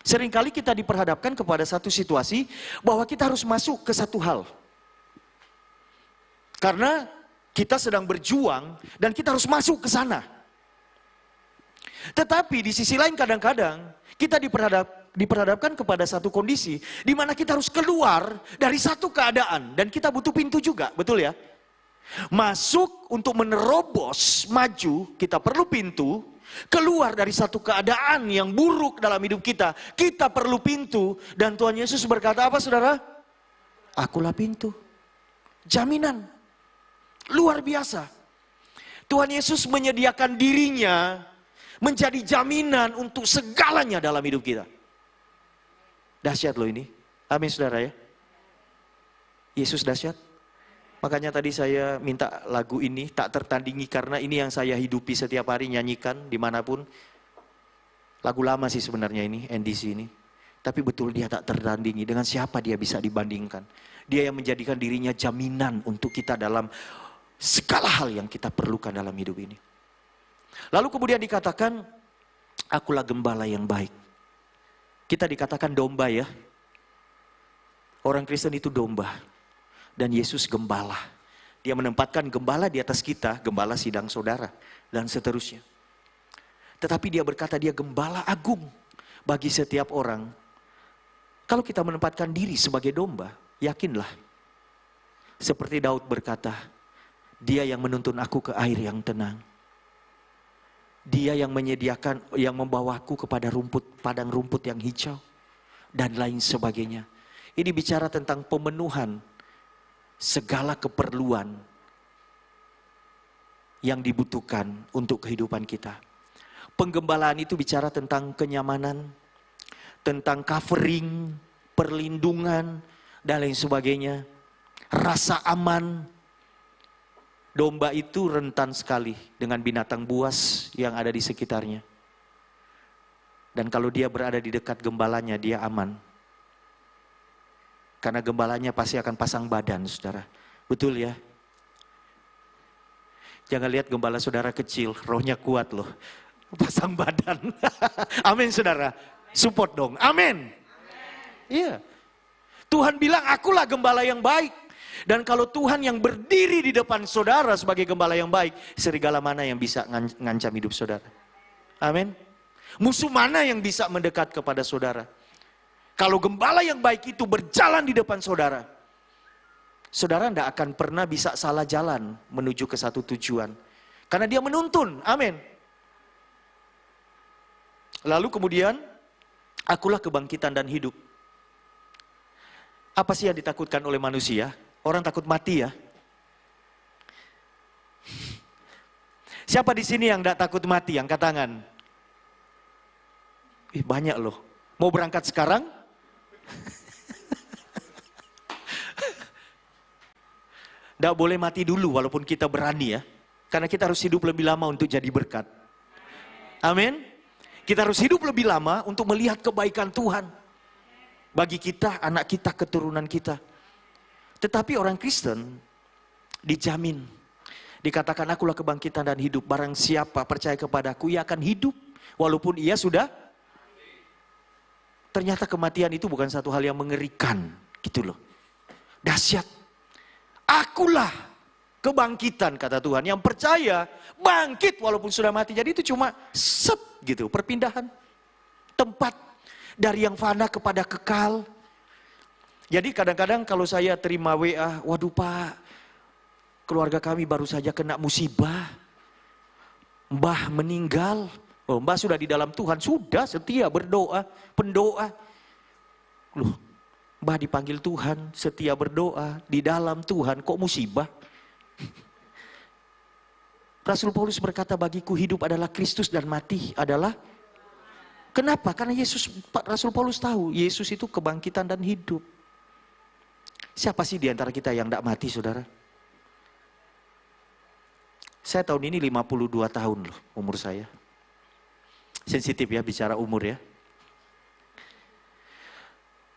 S8: seringkali kita diperhadapkan kepada satu situasi bahwa kita harus masuk ke satu hal. Karena kita sedang berjuang dan kita harus masuk ke sana. Tetapi di sisi lain kadang-kadang kita diperhadapkan kepada satu kondisi di mana kita harus keluar dari satu keadaan dan kita butuh pintu juga, betul ya? Masuk untuk menerobos, maju, kita perlu pintu. Keluar dari satu keadaan yang buruk dalam hidup kita, kita perlu pintu. Dan Tuhan Yesus berkata apa saudara? Akulah pintu. Jaminan. Luar biasa. Tuhan Yesus menyediakan dirinya menjadi jaminan untuk segalanya dalam hidup kita. Dahsyat loh ini. Amin saudara ya. Yesus dahsyat. Makanya tadi saya minta lagu ini tak tertandingi karena ini yang saya hidupi setiap hari nyanyikan dimanapun. Lagu lama sih sebenarnya ini, NDC ini. Tapi betul dia tak tertandingi. Dengan siapa dia bisa dibandingkan? Dia yang menjadikan dirinya jaminan untuk kita dalam segala hal yang kita perlukan dalam hidup ini. Lalu kemudian dikatakan, akulah gembala yang baik. Kita dikatakan domba ya. Orang Kristen itu domba. Dan Yesus gembala. Dia menempatkan gembala di atas kita, gembala sidang saudara, dan seterusnya. Tetapi dia berkata dia gembala agung bagi setiap orang. Kalau kita menempatkan diri sebagai domba, yakinlah. Seperti Daud berkata, dia yang menuntun aku ke air yang tenang. Dia yang menyediakan, yang membawaku kepada padang rumput yang hijau. Dan lain sebagainya. Ini bicara tentang pemenuhan segala keperluan yang dibutuhkan untuk kehidupan kita. Penggembalaan itu bicara tentang kenyamanan, tentang covering, perlindungan, dan lain sebagainya. Rasa aman. Domba itu rentan sekali dengan binatang buas yang ada di sekitarnya. Dan kalau dia berada di dekat gembalanya, dia aman. Karena gembalanya pasti akan pasang badan, saudara. Betul ya? Jangan lihat gembala saudara kecil, rohnya kuat loh. Pasang badan. Amin saudara. Support dong. Amin. Iya. Tuhan bilang akulah gembala yang baik. Dan kalau Tuhan yang berdiri di depan saudara sebagai gembala yang baik, serigala mana yang bisa ngancam hidup saudara? Amin. Musuh mana yang bisa mendekat kepada saudara? Kalau gembala yang baik itu berjalan di depan saudara, saudara tidak akan pernah bisa salah jalan menuju ke satu tujuan. Karena dia menuntun, amin. Lalu kemudian, akulah kebangkitan dan hidup. Apa sih yang ditakutkan oleh manusia? Orang takut mati ya. Siapa di sini yang tidak takut mati? Angkat tangan. Banyak loh. Mau berangkat sekarang? Tidak boleh mati dulu walaupun kita berani ya. Karena kita harus hidup lebih lama untuk jadi berkat. Amin. Kita harus hidup lebih lama untuk melihat kebaikan Tuhan. Bagi kita, anak kita, keturunan kita. Tetapi orang Kristen dijamin. Dikatakan akulah kebangkitan dan hidup. Barang siapa percaya kepadaku, ia akan hidup. Walaupun ia sudah. Ternyata kematian itu bukan satu hal yang mengerikan. Gitu loh. Dahsyat. Akulah kebangkitan kata Tuhan. Yang percaya bangkit walaupun sudah mati. Jadi itu cuma set gitu. Perpindahan tempat dari yang fana kepada kekal. Jadi kadang-kadang kalau saya terima WA. Waduh Pak, keluarga kami baru saja kena musibah. Mbah meninggal. Oh, Mbah sudah di dalam Tuhan. Sudah setia berdoa. Pendoa. Loh, Mbah dipanggil Tuhan, setia berdoa, di dalam Tuhan, kok musibah? Rasul Paulus berkata, bagiku hidup adalah Kristus dan mati adalah. Kenapa? Karena Rasul Paulus tahu, Yesus itu kebangkitan dan hidup. Siapa sih di antara kita yang tidak mati, saudara? Saya tahun ini 52 tahun loh, umur saya. Sensitif ya bicara umur ya.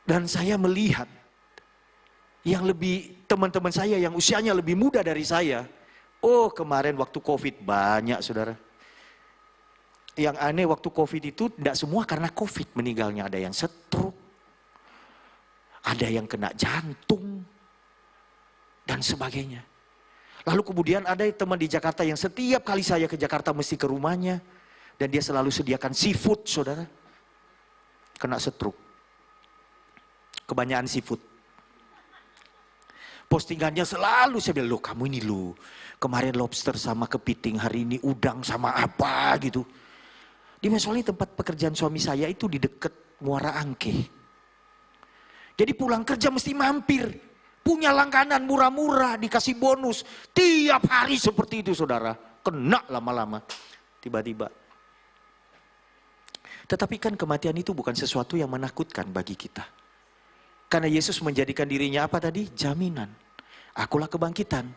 S8: Dan saya melihat yang lebih, teman-teman saya yang usianya lebih muda dari saya. Oh kemarin waktu COVID banyak saudara. Yang aneh waktu COVID itu tidak semua karena COVID meninggalnya. Ada yang stroke, ada yang kena jantung, dan sebagainya. Lalu kemudian ada teman di Jakarta yang setiap kali saya ke Jakarta mesti ke rumahnya. Dan dia selalu sediakan seafood saudara. Kena stroke. Kebanyakan seafood. Postingannya selalu saya bilang, loh kamu ini loh. Kemarin lobster sama kepiting, hari ini udang sama apa gitu. Di soalnya tempat pekerjaan suami saya itu di dekat Muara Angke. Jadi pulang kerja mesti mampir. Punya langganan murah-murah, dikasih bonus. Tiap hari seperti itu saudara. Kena lama-lama. Tiba-tiba. Tetapi kan kematian itu bukan sesuatu yang menakutkan bagi kita. Karena Yesus menjadikan dirinya apa tadi? Jaminan. Akulah kebangkitan.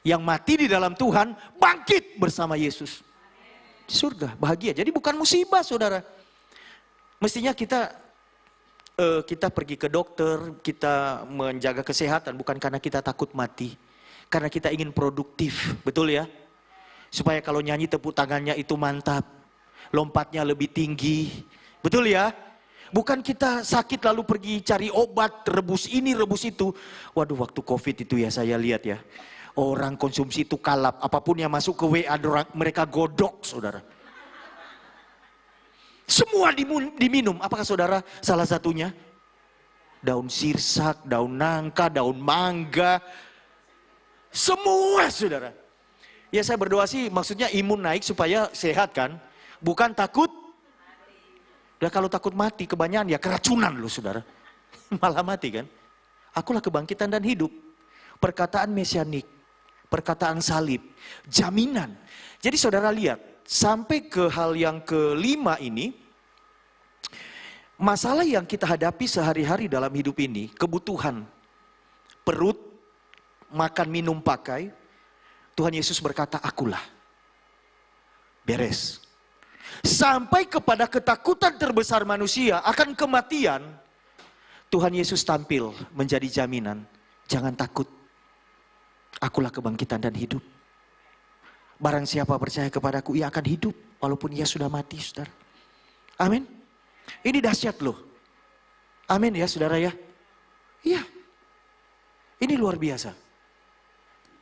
S8: Yang mati di dalam Tuhan, bangkit bersama Yesus. Di surga, bahagia. Jadi bukan musibah saudara. Mestinya kita pergi ke dokter, kita menjaga kesehatan. Bukan karena kita takut mati. Karena kita ingin produktif, betul ya? Supaya kalau nyanyi tepuk tangannya itu mantap. Lompatnya lebih tinggi. Betul ya? Bukan kita sakit lalu pergi cari obat, rebus ini, rebus itu. Waduh waktu COVID itu ya saya lihat ya. Orang konsumsi itu kalap. Apapun yang masuk ke WA mereka godok saudara. Semua diminum. Apakah saudara salah satunya? Daun sirsak, daun nangka, daun mangga. Semua saudara. Ya saya berdoa sih maksudnya imun naik supaya sehat kan. Bukan takut. Dan kalau takut mati kebanyakan ya keracunan loh saudara. Malah mati kan. Akulah kebangkitan dan hidup. Perkataan mesianik. Perkataan salib. Jaminan. Jadi saudara lihat. Sampai ke hal yang kelima ini. Masalah yang kita hadapi sehari-hari dalam hidup ini. Kebutuhan. Perut. Makan, minum, pakai. Tuhan Yesus berkata akulah. Beres. Sampai kepada ketakutan terbesar manusia akan kematian. Tuhan Yesus tampil menjadi jaminan. Jangan takut. Akulah kebangkitan dan hidup. Barang siapa percaya kepadaku, ia akan hidup walaupun ia sudah mati, saudara. Amin. Ini dahsyat loh. Amin ya saudara ya. Iya. Ini luar biasa.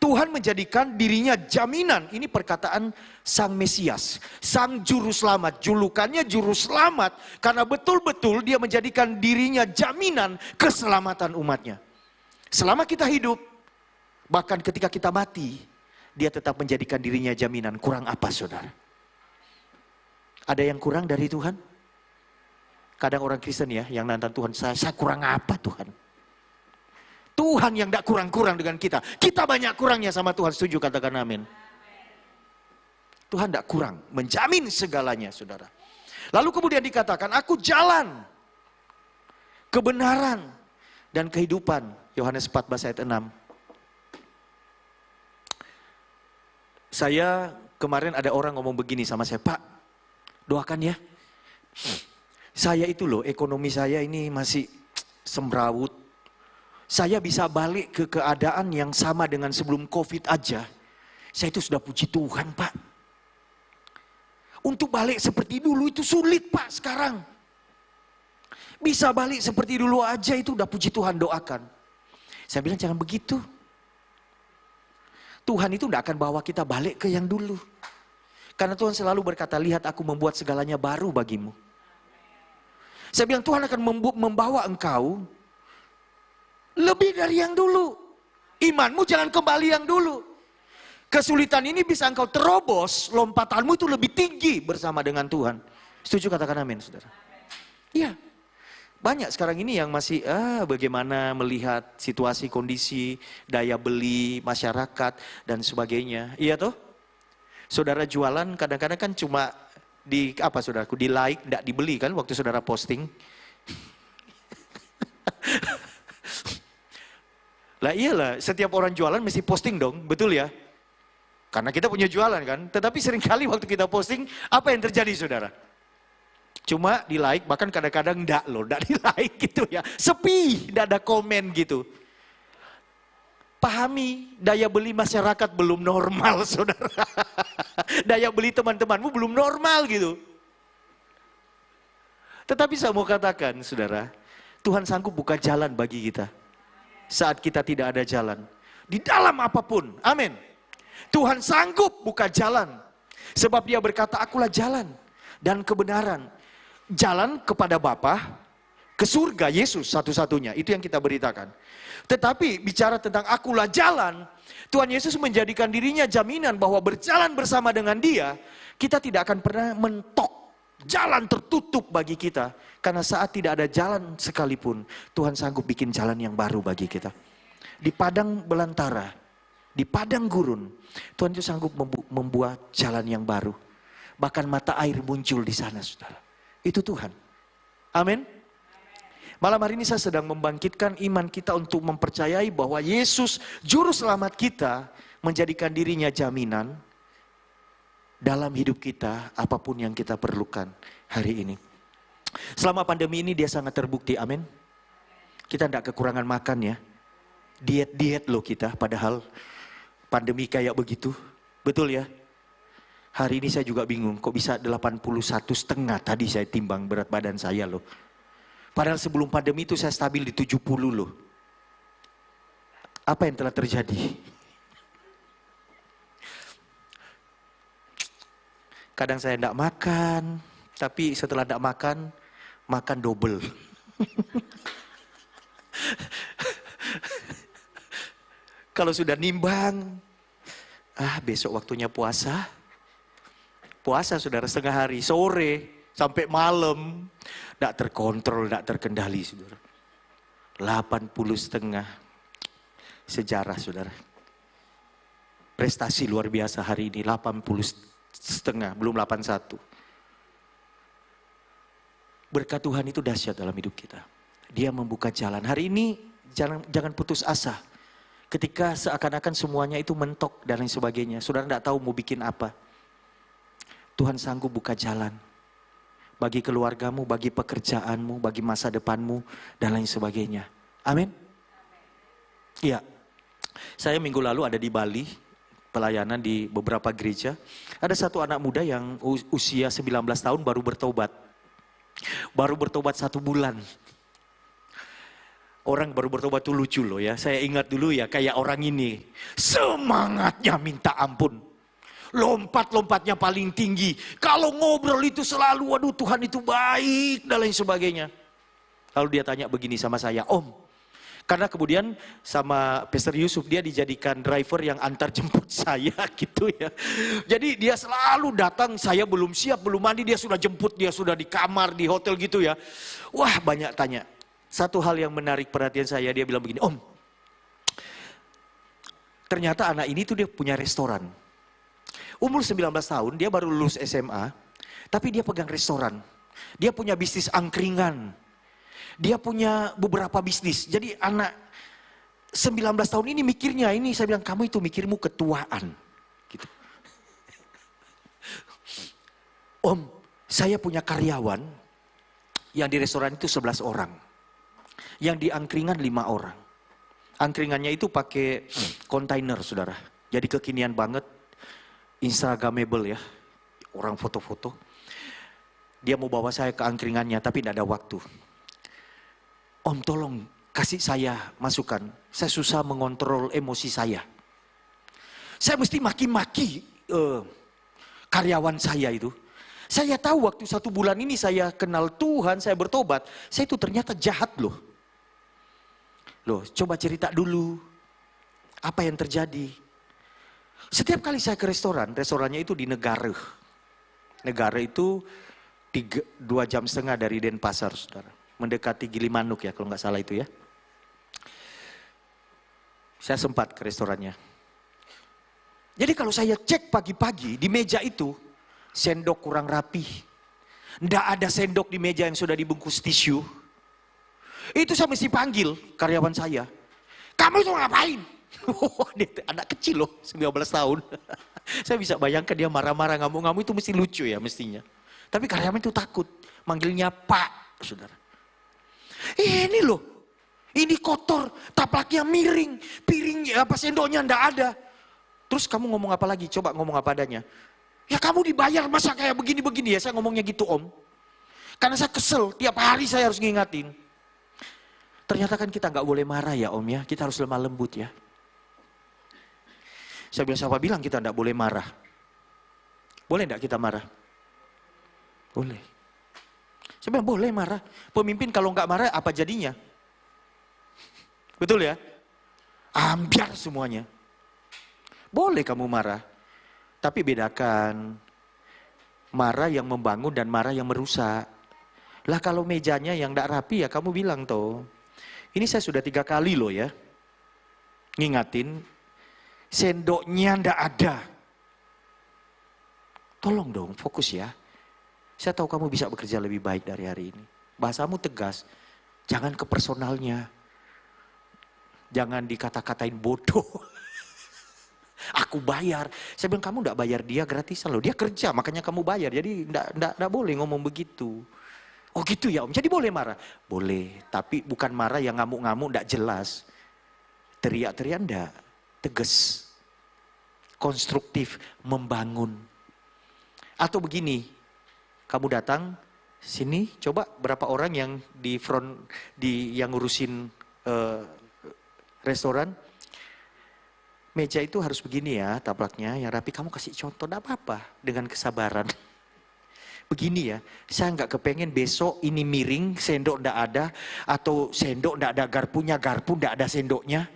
S8: Tuhan menjadikan dirinya jaminan. Ini perkataan Sang Mesias, Sang Juru Selamat. Julukannya Juru Selamat karena betul-betul dia menjadikan dirinya jaminan keselamatan umatnya. Selama kita hidup, bahkan ketika kita mati, dia tetap menjadikan dirinya jaminan. Kurang apa saudara? Ada yang kurang dari Tuhan? Kadang orang Kristen ya yang nantang Tuhan, saya kurang apa Tuhan? Tuhan yang tidak kurang-kurang dengan kita. Kita banyak kurangnya sama Tuhan. Setuju katakan amin. Tuhan tidak kurang. Menjamin segalanya saudara. Lalu kemudian dikatakan, aku jalan, kebenaran, dan kehidupan. Yohanes 14 ayat 6. Saya kemarin ada orang ngomong begini sama saya, Pak, doakan ya. Saya itu loh, ekonomi saya ini masih semrawut. Saya bisa balik ke keadaan yang sama dengan sebelum COVID aja. Saya itu sudah puji Tuhan, Pak. Untuk balik seperti dulu itu sulit, Pak, sekarang. Bisa balik seperti dulu aja itu udah puji Tuhan, doakan. Saya bilang jangan begitu. Tuhan itu tidak akan bawa kita balik ke yang dulu. Karena Tuhan selalu berkata, lihat aku membuat segalanya baru bagimu. Saya bilang Tuhan akan membawa engkau lebih dari yang dulu. Imanmu jangan kembali yang dulu. Kesulitan ini bisa engkau terobos, lompatanmu itu lebih tinggi bersama dengan Tuhan. Setuju katakan amin saudara? Iya. Banyak sekarang ini yang masih bagaimana melihat situasi, kondisi, daya beli masyarakat dan sebagainya. Iya toh? Saudara jualan kadang-kadang kan cuma di apa saudaraku, di like, tidak dibeli kan waktu saudara posting. Lah iyalah, setiap orang jualan mesti posting dong, betul ya? Karena kita punya jualan kan. Tetapi seringkali waktu kita posting, apa yang terjadi saudara? Cuma di like, bahkan kadang-kadang enggak loh, enggak di like gitu ya. Sepi, enggak ada komen gitu. Pahami, daya beli masyarakat belum normal saudara. Daya beli teman-temanmu belum normal gitu. Tetapi saya mau katakan saudara, Tuhan sanggup buka jalan bagi kita. Saat kita tidak ada jalan. Di dalam apapun. Amin. Tuhan sanggup buka jalan. Sebab dia berkata, akulah jalan dan kebenaran. Jalan kepada Bapa, ke surga Yesus satu-satunya. Itu yang kita beritakan. Tetapi bicara tentang akulah jalan. Tuhan Yesus menjadikan dirinya jaminan bahwa berjalan bersama dengan dia. Kita tidak akan pernah mentok. Jalan tertutup bagi kita. Karena saat tidak ada jalan sekalipun, Tuhan sanggup bikin jalan yang baru bagi kita. Di padang belantara, di padang gurun, Tuhan itu sanggup membuat jalan yang baru. Bahkan mata air muncul di sana, saudara. Itu Tuhan. Amin. Malam hari ini saya sedang membangkitkan iman kita untuk mempercayai bahwa Yesus, Juru Selamat kita, menjadikan dirinya jaminan dalam hidup kita, apapun yang kita perlukan hari ini. Selama pandemi ini dia sangat terbukti, amin. Kita tidak kekurangan makan ya. Diet-diet loh kita, padahal pandemi kayak begitu. Betul ya? Hari ini saya juga bingung, kok bisa 81,5 tadi saya timbang berat badan saya loh. Padahal sebelum pandemi itu saya stabil di 70 loh. Apa yang telah terjadi? Kadang saya tidak makan, tapi setelah tidak makan, makan double. Kalau sudah nimbang, besok waktunya puasa. Puasa saudara setengah hari, sore sampai malam. Tidak terkontrol, tidak terkendali saudara. 80,5 sejarah saudara. Prestasi luar biasa hari ini, 80,5, belum 81. Berkat Tuhan itu dahsyat dalam hidup kita. Dia membuka jalan. Hari ini jangan putus asa. Ketika seakan-akan semuanya itu mentok dan lain sebagainya. Saudara tidak tahu mau bikin apa. Tuhan sanggup buka jalan. bagi keluargamu, bagi pekerjaanmu, bagi masa depanmu, dan lain sebagainya. Amin. Iya, saya minggu lalu ada di Bali, pelayanan di beberapa gereja. Ada satu anak muda yang usia 19 tahun baru bertobat. Baru bertobat 1 bulan. Orang baru bertobat tuh lucu loh ya. Saya ingat dulu ya kayak orang ini. Semangatnya minta ampun. Lompat-lompatnya paling tinggi. Kalau ngobrol itu selalu, waduh Tuhan itu baik dan lain sebagainya. Lalu dia tanya begini sama saya, Om. Karena kemudian sama Pastor Yusuf dia dijadikan driver yang antar jemput saya gitu ya. Jadi dia selalu datang, saya belum siap, belum mandi, dia sudah jemput, dia sudah di kamar, di hotel gitu ya. Wah banyak tanya. Satu hal yang menarik perhatian saya, dia bilang begini, Om. Ternyata anak ini tuh dia punya restoran. Umur 19 tahun, dia baru lulus SMA, tapi dia pegang restoran. Dia punya bisnis angkringan. Dia punya beberapa bisnis. Jadi anak 19 tahun ini mikirnya, ini saya bilang kamu itu mikirmu ketuaan. Gitu. Om, saya punya karyawan yang di restoran itu 11 orang. Yang di angkringan 5 orang. Angkringannya itu pakai kontainer saudara. Jadi kekinian banget, Instagramable ya. Orang foto-foto. Dia mau bawa saya ke angkringannya tapi tidak ada waktu. Om tolong kasih saya masukan. Saya susah mengontrol emosi saya. Saya mesti maki-maki karyawan saya itu. Saya tahu waktu 1 bulan ini saya kenal Tuhan, saya bertobat. Saya itu ternyata jahat loh. Loh coba cerita dulu. Apa yang terjadi. Setiap kali saya ke restoran, restorannya itu di Negara. Negara itu 2,5 jam dari Denpasar saudara. Mendekati Gilimanuk ya kalau nggak salah itu ya. Saya sempat ke restorannya. Jadi kalau saya cek pagi-pagi di meja itu, sendok kurang rapi. Nggak ada sendok di meja yang sudah dibungkus tisu. Itu saya mesti panggil karyawan saya. Kamu itu ngapain? Dia anak kecil loh, 19 tahun. Saya bisa bayangkan dia marah-marah, ngamuk-ngamuk itu mesti lucu ya mestinya. Tapi karyawan itu takut, manggilnya Pak, saudara. Ini loh, ini kotor, taplaknya miring, piringnya apa sendoknya ndak ada. Terus kamu ngomong apa lagi? Coba ngomong apa adanya. Ya kamu dibayar masa kayak begini-begini ya, saya ngomongnya gitu Om. Karena saya kesel, tiap hari saya harus ngingatin. Ternyata kan kita nggak boleh marah ya Om ya, kita harus lemah lembut ya. Saya bilang, siapa bilang kita nggak boleh marah? Boleh nggak kita marah? Boleh. Saya bilang boleh marah. Pemimpin kalau nggak marah apa jadinya? Betul ya? Ambiar semuanya. Boleh kamu marah. Tapi bedakan marah yang membangun dan marah yang merusak. Lah kalau mejanya yang nggak rapi ya kamu bilang toh. Ini saya sudah 3 kali loh ya. Ngingatin. Sendoknya ndak ada. Tolong dong fokus ya. Saya tahu kamu bisa bekerja lebih baik dari hari ini. Bahasamu tegas. Jangan ke personalnya. Jangan dikata-katain bodoh. Aku bayar. Saya bilang kamu enggak bayar dia gratisan loh. Dia kerja makanya kamu bayar. Jadi enggak boleh ngomong begitu. Oh gitu ya Om. Jadi boleh marah? Boleh. Tapi bukan marah yang ngamuk-ngamuk enggak jelas. Teriak-teriak enggak. Tegas. Konstruktif. Membangun. Atau begini. Kamu datang sini, coba berapa orang yang di front yang ngurusin restoran. Meja itu harus begini ya, taplaknya yang rapi. Kamu kasih contoh, enggak apa-apa dengan kesabaran. Begini ya, saya nggak kepengen besok ini miring, sendok enggak ada, atau sendok enggak ada garpunya, garpu enggak ada sendoknya.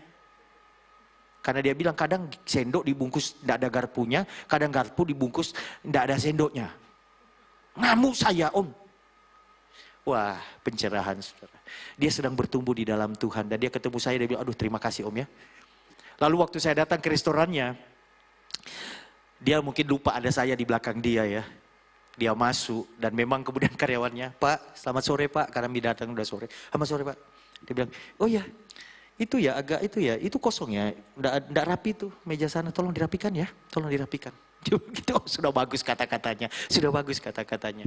S8: Karena dia bilang kadang sendok dibungkus enggak ada garpunya, kadang garpu dibungkus enggak ada sendoknya. Ngamuk saya Om. Wah pencerahan saudara. Dia sedang bertumbuh di dalam Tuhan. Dan dia ketemu saya, dia bilang aduh terima kasih Om ya. Lalu waktu saya datang ke restorannya. Dia mungkin lupa ada saya di belakang dia ya. Dia masuk dan memang kemudian karyawannya, Pak selamat sore Pak. Karena kami datang udah sore. Selamat sore Pak. Dia bilang oh ya itu ya agak itu ya. Itu kosong ya. Nggak rapi tuh meja sana, tolong dirapikan ya. Tolong dirapikan. Gitu, sudah bagus kata-katanya, sudah bagus kata-katanya.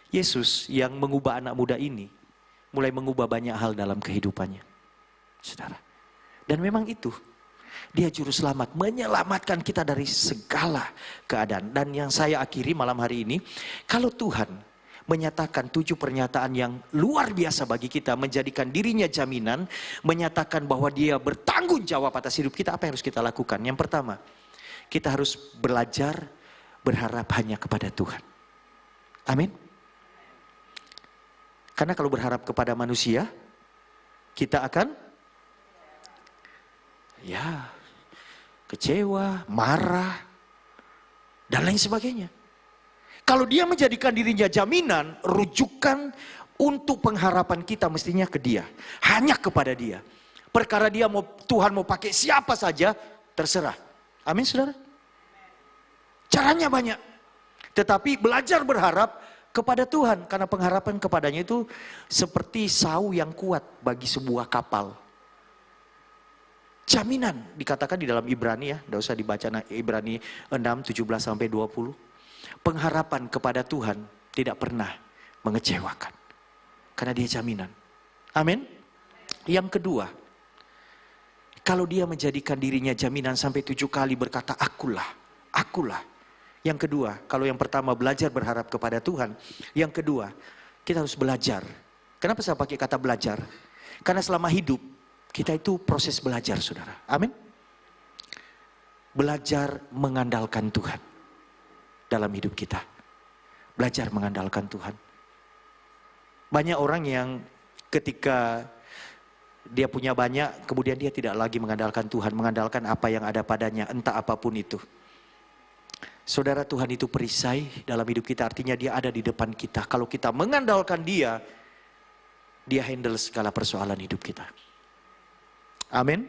S8: Yesus yang mengubah anak muda ini mulai mengubah banyak hal dalam kehidupannya, saudara. Dan memang itu, dia juru selamat, menyelamatkan kita dari segala keadaan. Dan yang saya akhiri malam hari ini, kalau Tuhan menyatakan 7 pernyataan yang luar biasa bagi kita, menjadikan dirinya jaminan, menyatakan bahwa dia bertanggung jawab atas hidup kita, apa yang harus kita lakukan? Yang pertama, kita harus belajar berharap hanya kepada Tuhan. Amin. Karena kalau berharap kepada manusia, kita akan kecewa, marah, dan lain sebagainya. Kalau dia menjadikan dirinya jaminan, rujukan untuk pengharapan kita mestinya ke dia. Hanya kepada dia. Perkara dia Tuhan mau pakai siapa saja, terserah. Amin, saudara? Caranya banyak. Tetapi belajar berharap kepada Tuhan. Karena pengharapan kepadanya itu seperti sau yang kuat bagi sebuah kapal. Jaminan dikatakan di dalam Ibrani ya. Tidak usah dibaca Ibrani 6, 17-20. Pengharapan kepada Tuhan tidak pernah mengecewakan. Karena dia jaminan. Amin. Yang kedua, kalau dia menjadikan dirinya jaminan sampai 7 kali berkata akulah, akulah. Yang kedua, kalau yang pertama belajar berharap kepada Tuhan. Yang kedua, kita harus belajar. Kenapa saya pakai kata belajar? Karena selama hidup, kita itu proses belajar, saudara. Amin. Belajar mengandalkan Tuhan dalam hidup kita. Belajar mengandalkan Tuhan. Banyak orang yang ketika dia punya banyak, kemudian dia tidak lagi mengandalkan Tuhan, mengandalkan apa yang ada padanya, entah apapun itu. Saudara, Tuhan itu perisai dalam hidup kita, artinya dia ada di depan kita. Kalau kita mengandalkan dia, dia handle segala persoalan hidup kita. Amin.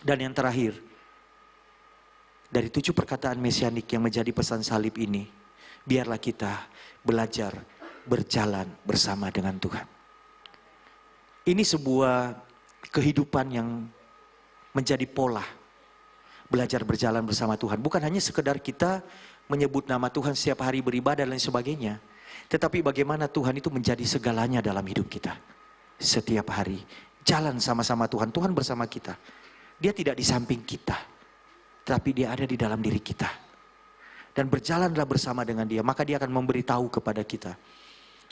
S8: Dan yang terakhir, dari 7 perkataan mesianik yang menjadi pesan salib ini, biarlah kita belajar berjalan bersama dengan Tuhan. Ini sebuah kehidupan yang menjadi pola. Belajar berjalan bersama Tuhan. Bukan hanya sekedar kita menyebut nama Tuhan setiap hari beribadah dan lain sebagainya. Tetapi bagaimana Tuhan itu menjadi segalanya dalam hidup kita. Setiap hari. Jalan sama-sama Tuhan. Tuhan bersama kita. Dia tidak di samping kita. Tapi dia ada di dalam diri kita. Dan berjalanlah bersama dengan dia. Maka dia akan memberitahu kepada kita.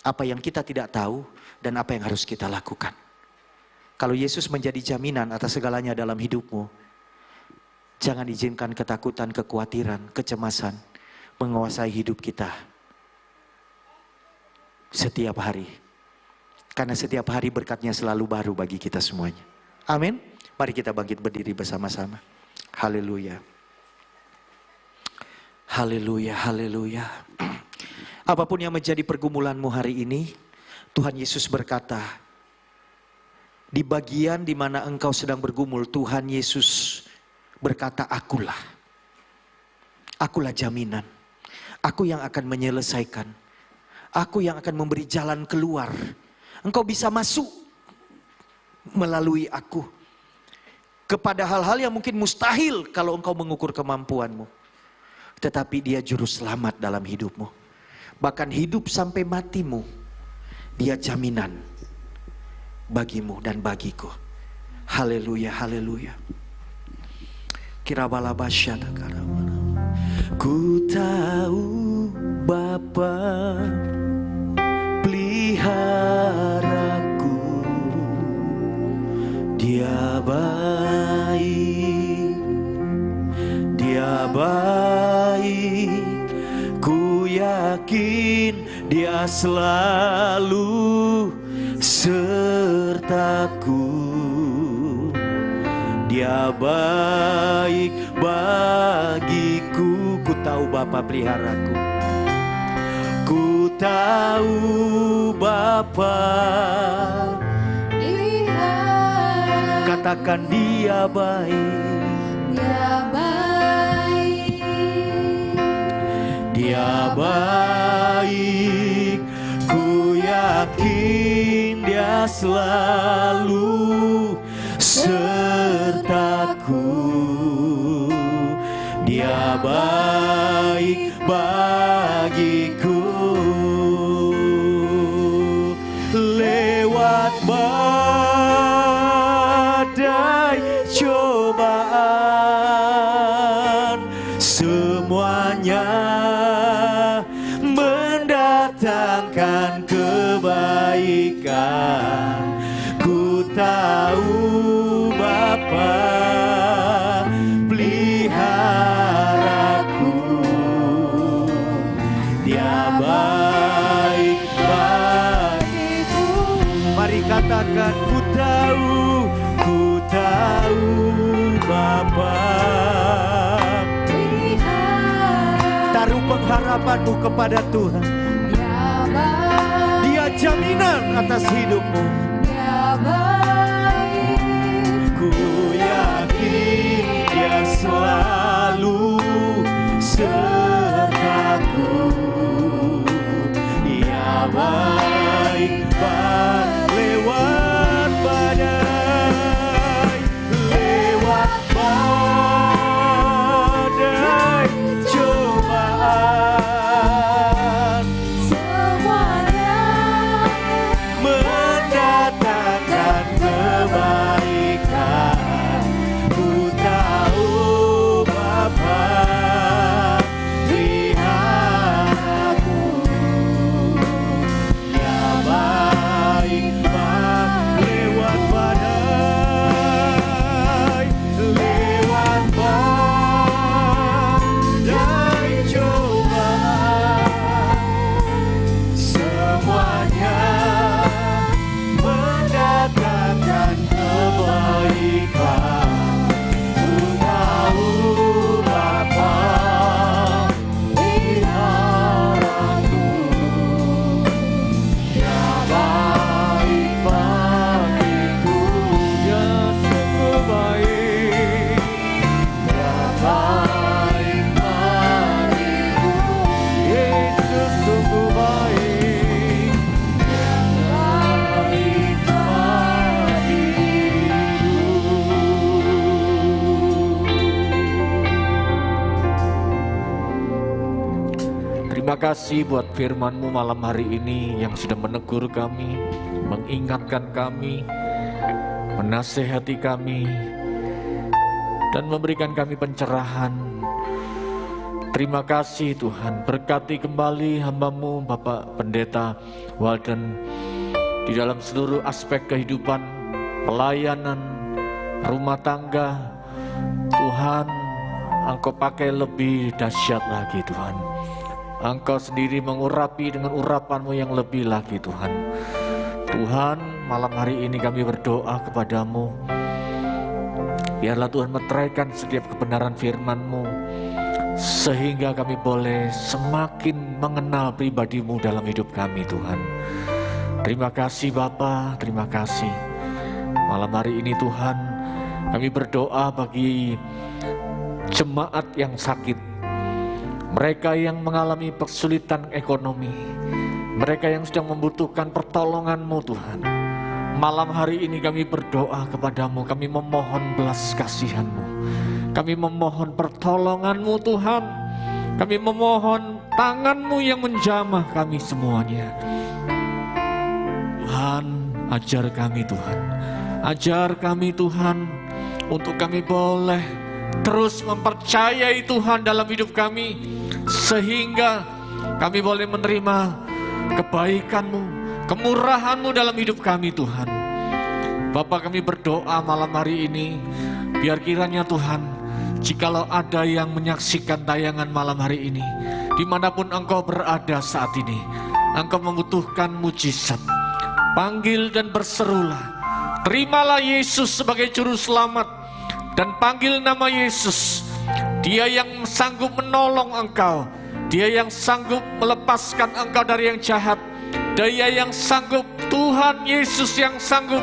S8: Apa yang kita tidak tahu dan apa yang harus kita lakukan. Kalau Yesus menjadi jaminan atas segalanya dalam hidupmu, jangan izinkan ketakutan, kekhawatiran, kecemasan menguasai hidup kita setiap hari. Karena setiap hari berkatnya selalu baru bagi kita semuanya. Amin. Mari kita bangkit berdiri bersama-sama. Haleluya. Haleluya, haleluya. Apapun yang menjadi pergumulanmu hari ini, Tuhan Yesus berkata, di bagian di mana engkau sedang bergumul, Tuhan Yesus berkata, akulah. Akulah jaminan. Aku yang akan menyelesaikan. Aku yang akan memberi jalan keluar. Engkau bisa masuk melalui aku. Kepada hal-hal yang mungkin mustahil kalau engkau mengukur kemampuanmu. Tetapi dia juru selamat dalam hidupmu. Bahkan hidup sampai matimu, dia jaminan bagimu dan bagiku. Haleluya, haleluya. Kirabalabashada karamana. Ku tahu Bapa peliharaku, dia baik, dia baik. Ku yakin dia selalu sertaku. Dia baik bagiku. Ku tahu Bapa peliharaku. Ku tahu Bapa pelihara. Katakan dia baik. Dia baik. Dia baik. Ku yakin dia selalu sertaku. Dia baik bagiku. datangkan kebaikan. Ku tahu Bapa peliharaku, Dia baik bagiku. Mari katakan, ku tahu Bapa. Taruh pengharapanmu kepada Tuhan. Dia jaminan atas hidupmu. Ku yakin Dia selalu sertaku. Dia baik lewat badai, lewat badai cobaan, semuanya mendatangkan kebaikan. Ku tahu Bapa peliharaku, Dia baik lewat badai, lewat badai cobaan, semuanya mendatangkan kebaikan. Ku tahu Bapa peliharaku, Dia baik bagiku. Dia sungguh baik, Dia baik bagiku. Yesus sungguh baik, Dia baik bagiku. Terima kasih buat firman-Mu malam hari ini yang sudah menegur kami, mengingatkan kami, menasehati kami, dan memberikan kami pencerahan. Terima kasih Tuhan, berkati kembali hamba-Mu Bapak Pendeta Walden di dalam seluruh aspek kehidupan, pelayanan, rumah tangga. Tuhan, Engkau pakai lebih dahsyat lagi Tuhan. Engkau sendiri mengurapi dengan urapan-Mu yang lebih lagi Tuhan. Tuhan, malam hari ini kami berdoa kepada-Mu. Biarlah Tuhan meteraikan setiap kebenaran firman-Mu, sehingga kami boleh semakin mengenal pribadi-Mu dalam hidup kami Tuhan. Terima kasih Bapa, terima kasih. Malam hari ini Tuhan, kami berdoa bagi jemaat yang sakit, mereka yang mengalami kesulitan ekonomi, mereka yang sedang membutuhkan pertolongan-Mu Tuhan. Malam hari ini kami berdoa kepada-Mu, kami memohon belas kasihan-Mu, kami memohon pertolongan-Mu Tuhan, kami memohon tangan-Mu yang menjamah kami semuanya. Tuhan, ajar kami Tuhan, ajar kami Tuhan, untuk kami boleh terus mempercayai Tuhan dalam hidup kami, sehingga kami boleh menerima kebaikan-Mu, kemurahan-Mu dalam hidup kami Tuhan. Bapa, kami berdoa malam hari ini, biar kiranya Tuhan, jikalau ada yang menyaksikan tayangan malam hari ini, dimanapun Engkau berada saat ini, Engkau membutuhkan mujizat, panggil dan berserulah, terimalah Yesus sebagai Juru Selamat, dan panggil nama Yesus. Dia yang sanggup menolong engkau, Dia yang sanggup melepaskan engkau dari yang jahat, Dia yang sanggup, Tuhan Yesus yang sanggup.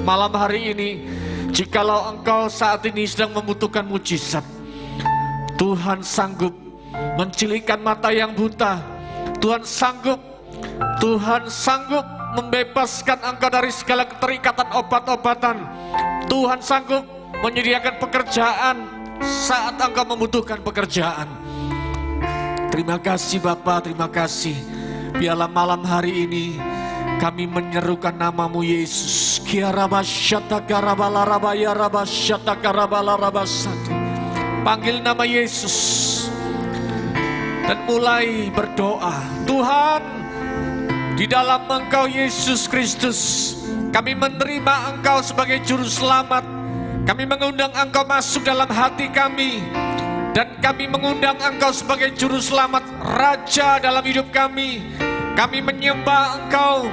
S8: Malam hari ini, jikalau engkau saat ini sedang membutuhkan mujizat, Tuhan sanggup mencilikan mata yang buta, Tuhan sanggup membebaskan engkau dari segala keterikatan obat-obatan. Tuhan sanggup menyediakan pekerjaan saat engkau membutuhkan pekerjaan. Terima kasih Bapa, terima kasih. Biarlah malam hari ini kami menyerukan nama-Mu Yesus.
S9: Panggil nama Yesus dan mulai berdoa. Tuhan, di dalam Engkau Yesus Kristus, kami menerima Engkau sebagai juru selamat. Kami mengundang Engkau masuk dalam hati kami, dan kami mengundang Engkau sebagai juru selamat, Raja dalam hidup kami. Kami menyembah Engkau,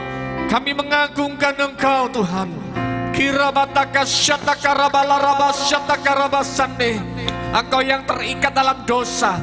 S9: kami mengagungkan Engkau Tuhan. Kirabataka syataka rabalaraba syataka rabasande. Engkau yang terikat dalam dosa,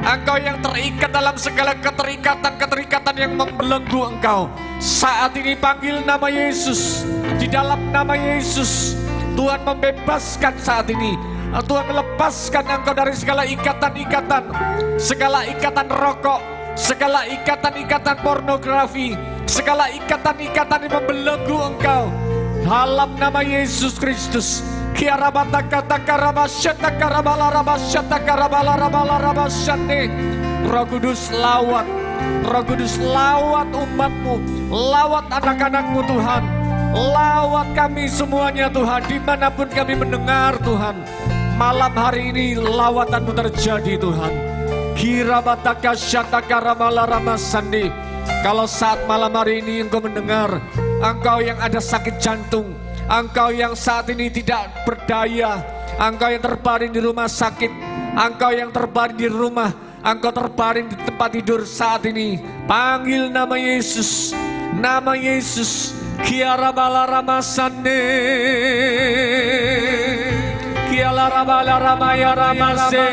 S9: Engkau yang terikat dalam segala keterikatan-keterikatan yang membelenggu Engkau. Saat ini panggil nama Yesus. Di dalam nama Yesus, Tuhan membebaskan saat ini. Tuhan melepaskan Engkau dari segala ikatan-ikatan, segala ikatan rokok, segala ikatan-ikatan pornografi, segala ikatan-ikatan yang membelenggu Engkau. Dalam nama Yesus Kristus. Roh Kudus lawat, Roh Kudus lawat umatmu, lawat anak-anakmu Tuhan, lawat kami semuanya Tuhan, dimanapun kami mendengar Tuhan. Malam hari ini lawatanmu terjadi Tuhan. Kirabataka syataka rabalarama sandi. Kalau saat malam hari ini engkau mendengar, engkau yang ada sakit jantung, engkau yang saat ini tidak berdaya, engkau yang terbaring di rumah sakit, engkau yang terbaring di rumah, engkau terbaring di tempat tidur saat ini, panggil nama Yesus, nama Yesus. Kiara balarama sande, kiara balarama ya ramase.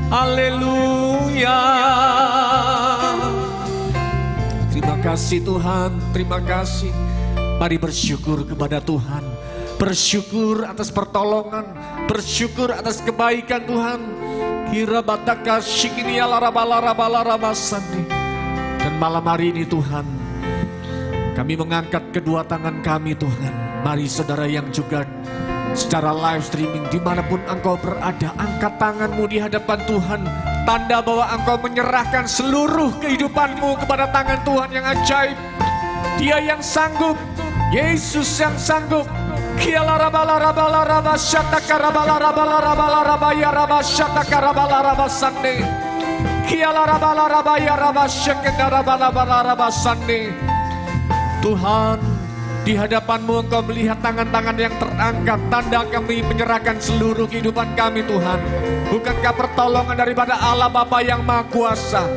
S9: Haleluya. Terima kasih Tuhan, terima kasih. Mari bersyukur kepada Tuhan. Bersyukur atas pertolongan, bersyukur atas kebaikan Tuhan. Kira bataka shikini alarabasandi. Dan malam hari ini Tuhan, kami mengangkat kedua tangan kami Tuhan. Mari saudara yang juga secara live streaming dimanapun engkau berada, angkat tanganmu di hadapan Tuhan. Tanda bahwa engkau menyerahkan seluruh kehidupanmu kepada tangan Tuhan yang ajaib. Dia yang sanggup, Yesus yang sanggup. Tuhan, di hadapanmu engkau melihat tangan-tangan yang terangkat. Tanda kami menyerahkan seluruh kehidupan kami Tuhan. Bukankah pertolongan daripada Allah Bapa yang Maha Kuasa,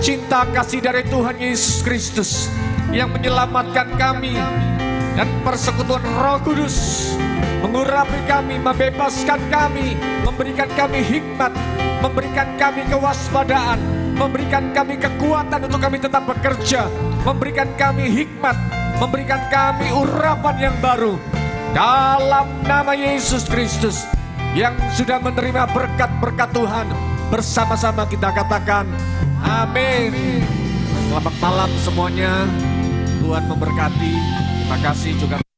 S9: cinta kasih dari Tuhan Yesus Kristus yang menyelamatkan kami, dan persekutuan Roh Kudus mengurapi kami, membebaskan kami, memberikan kami hikmat, memberikan kami kewaspadaan, memberikan kami kekuatan untuk kami tetap bekerja, memberikan kami hikmat, memberikan kami urapan yang baru. Dalam nama Yesus Kristus yang sudah menerima berkat-berkat Tuhan, bersama-sama kita katakan amin. Selamat malam semuanya, Tuhan memberkati. Terima kasih juga.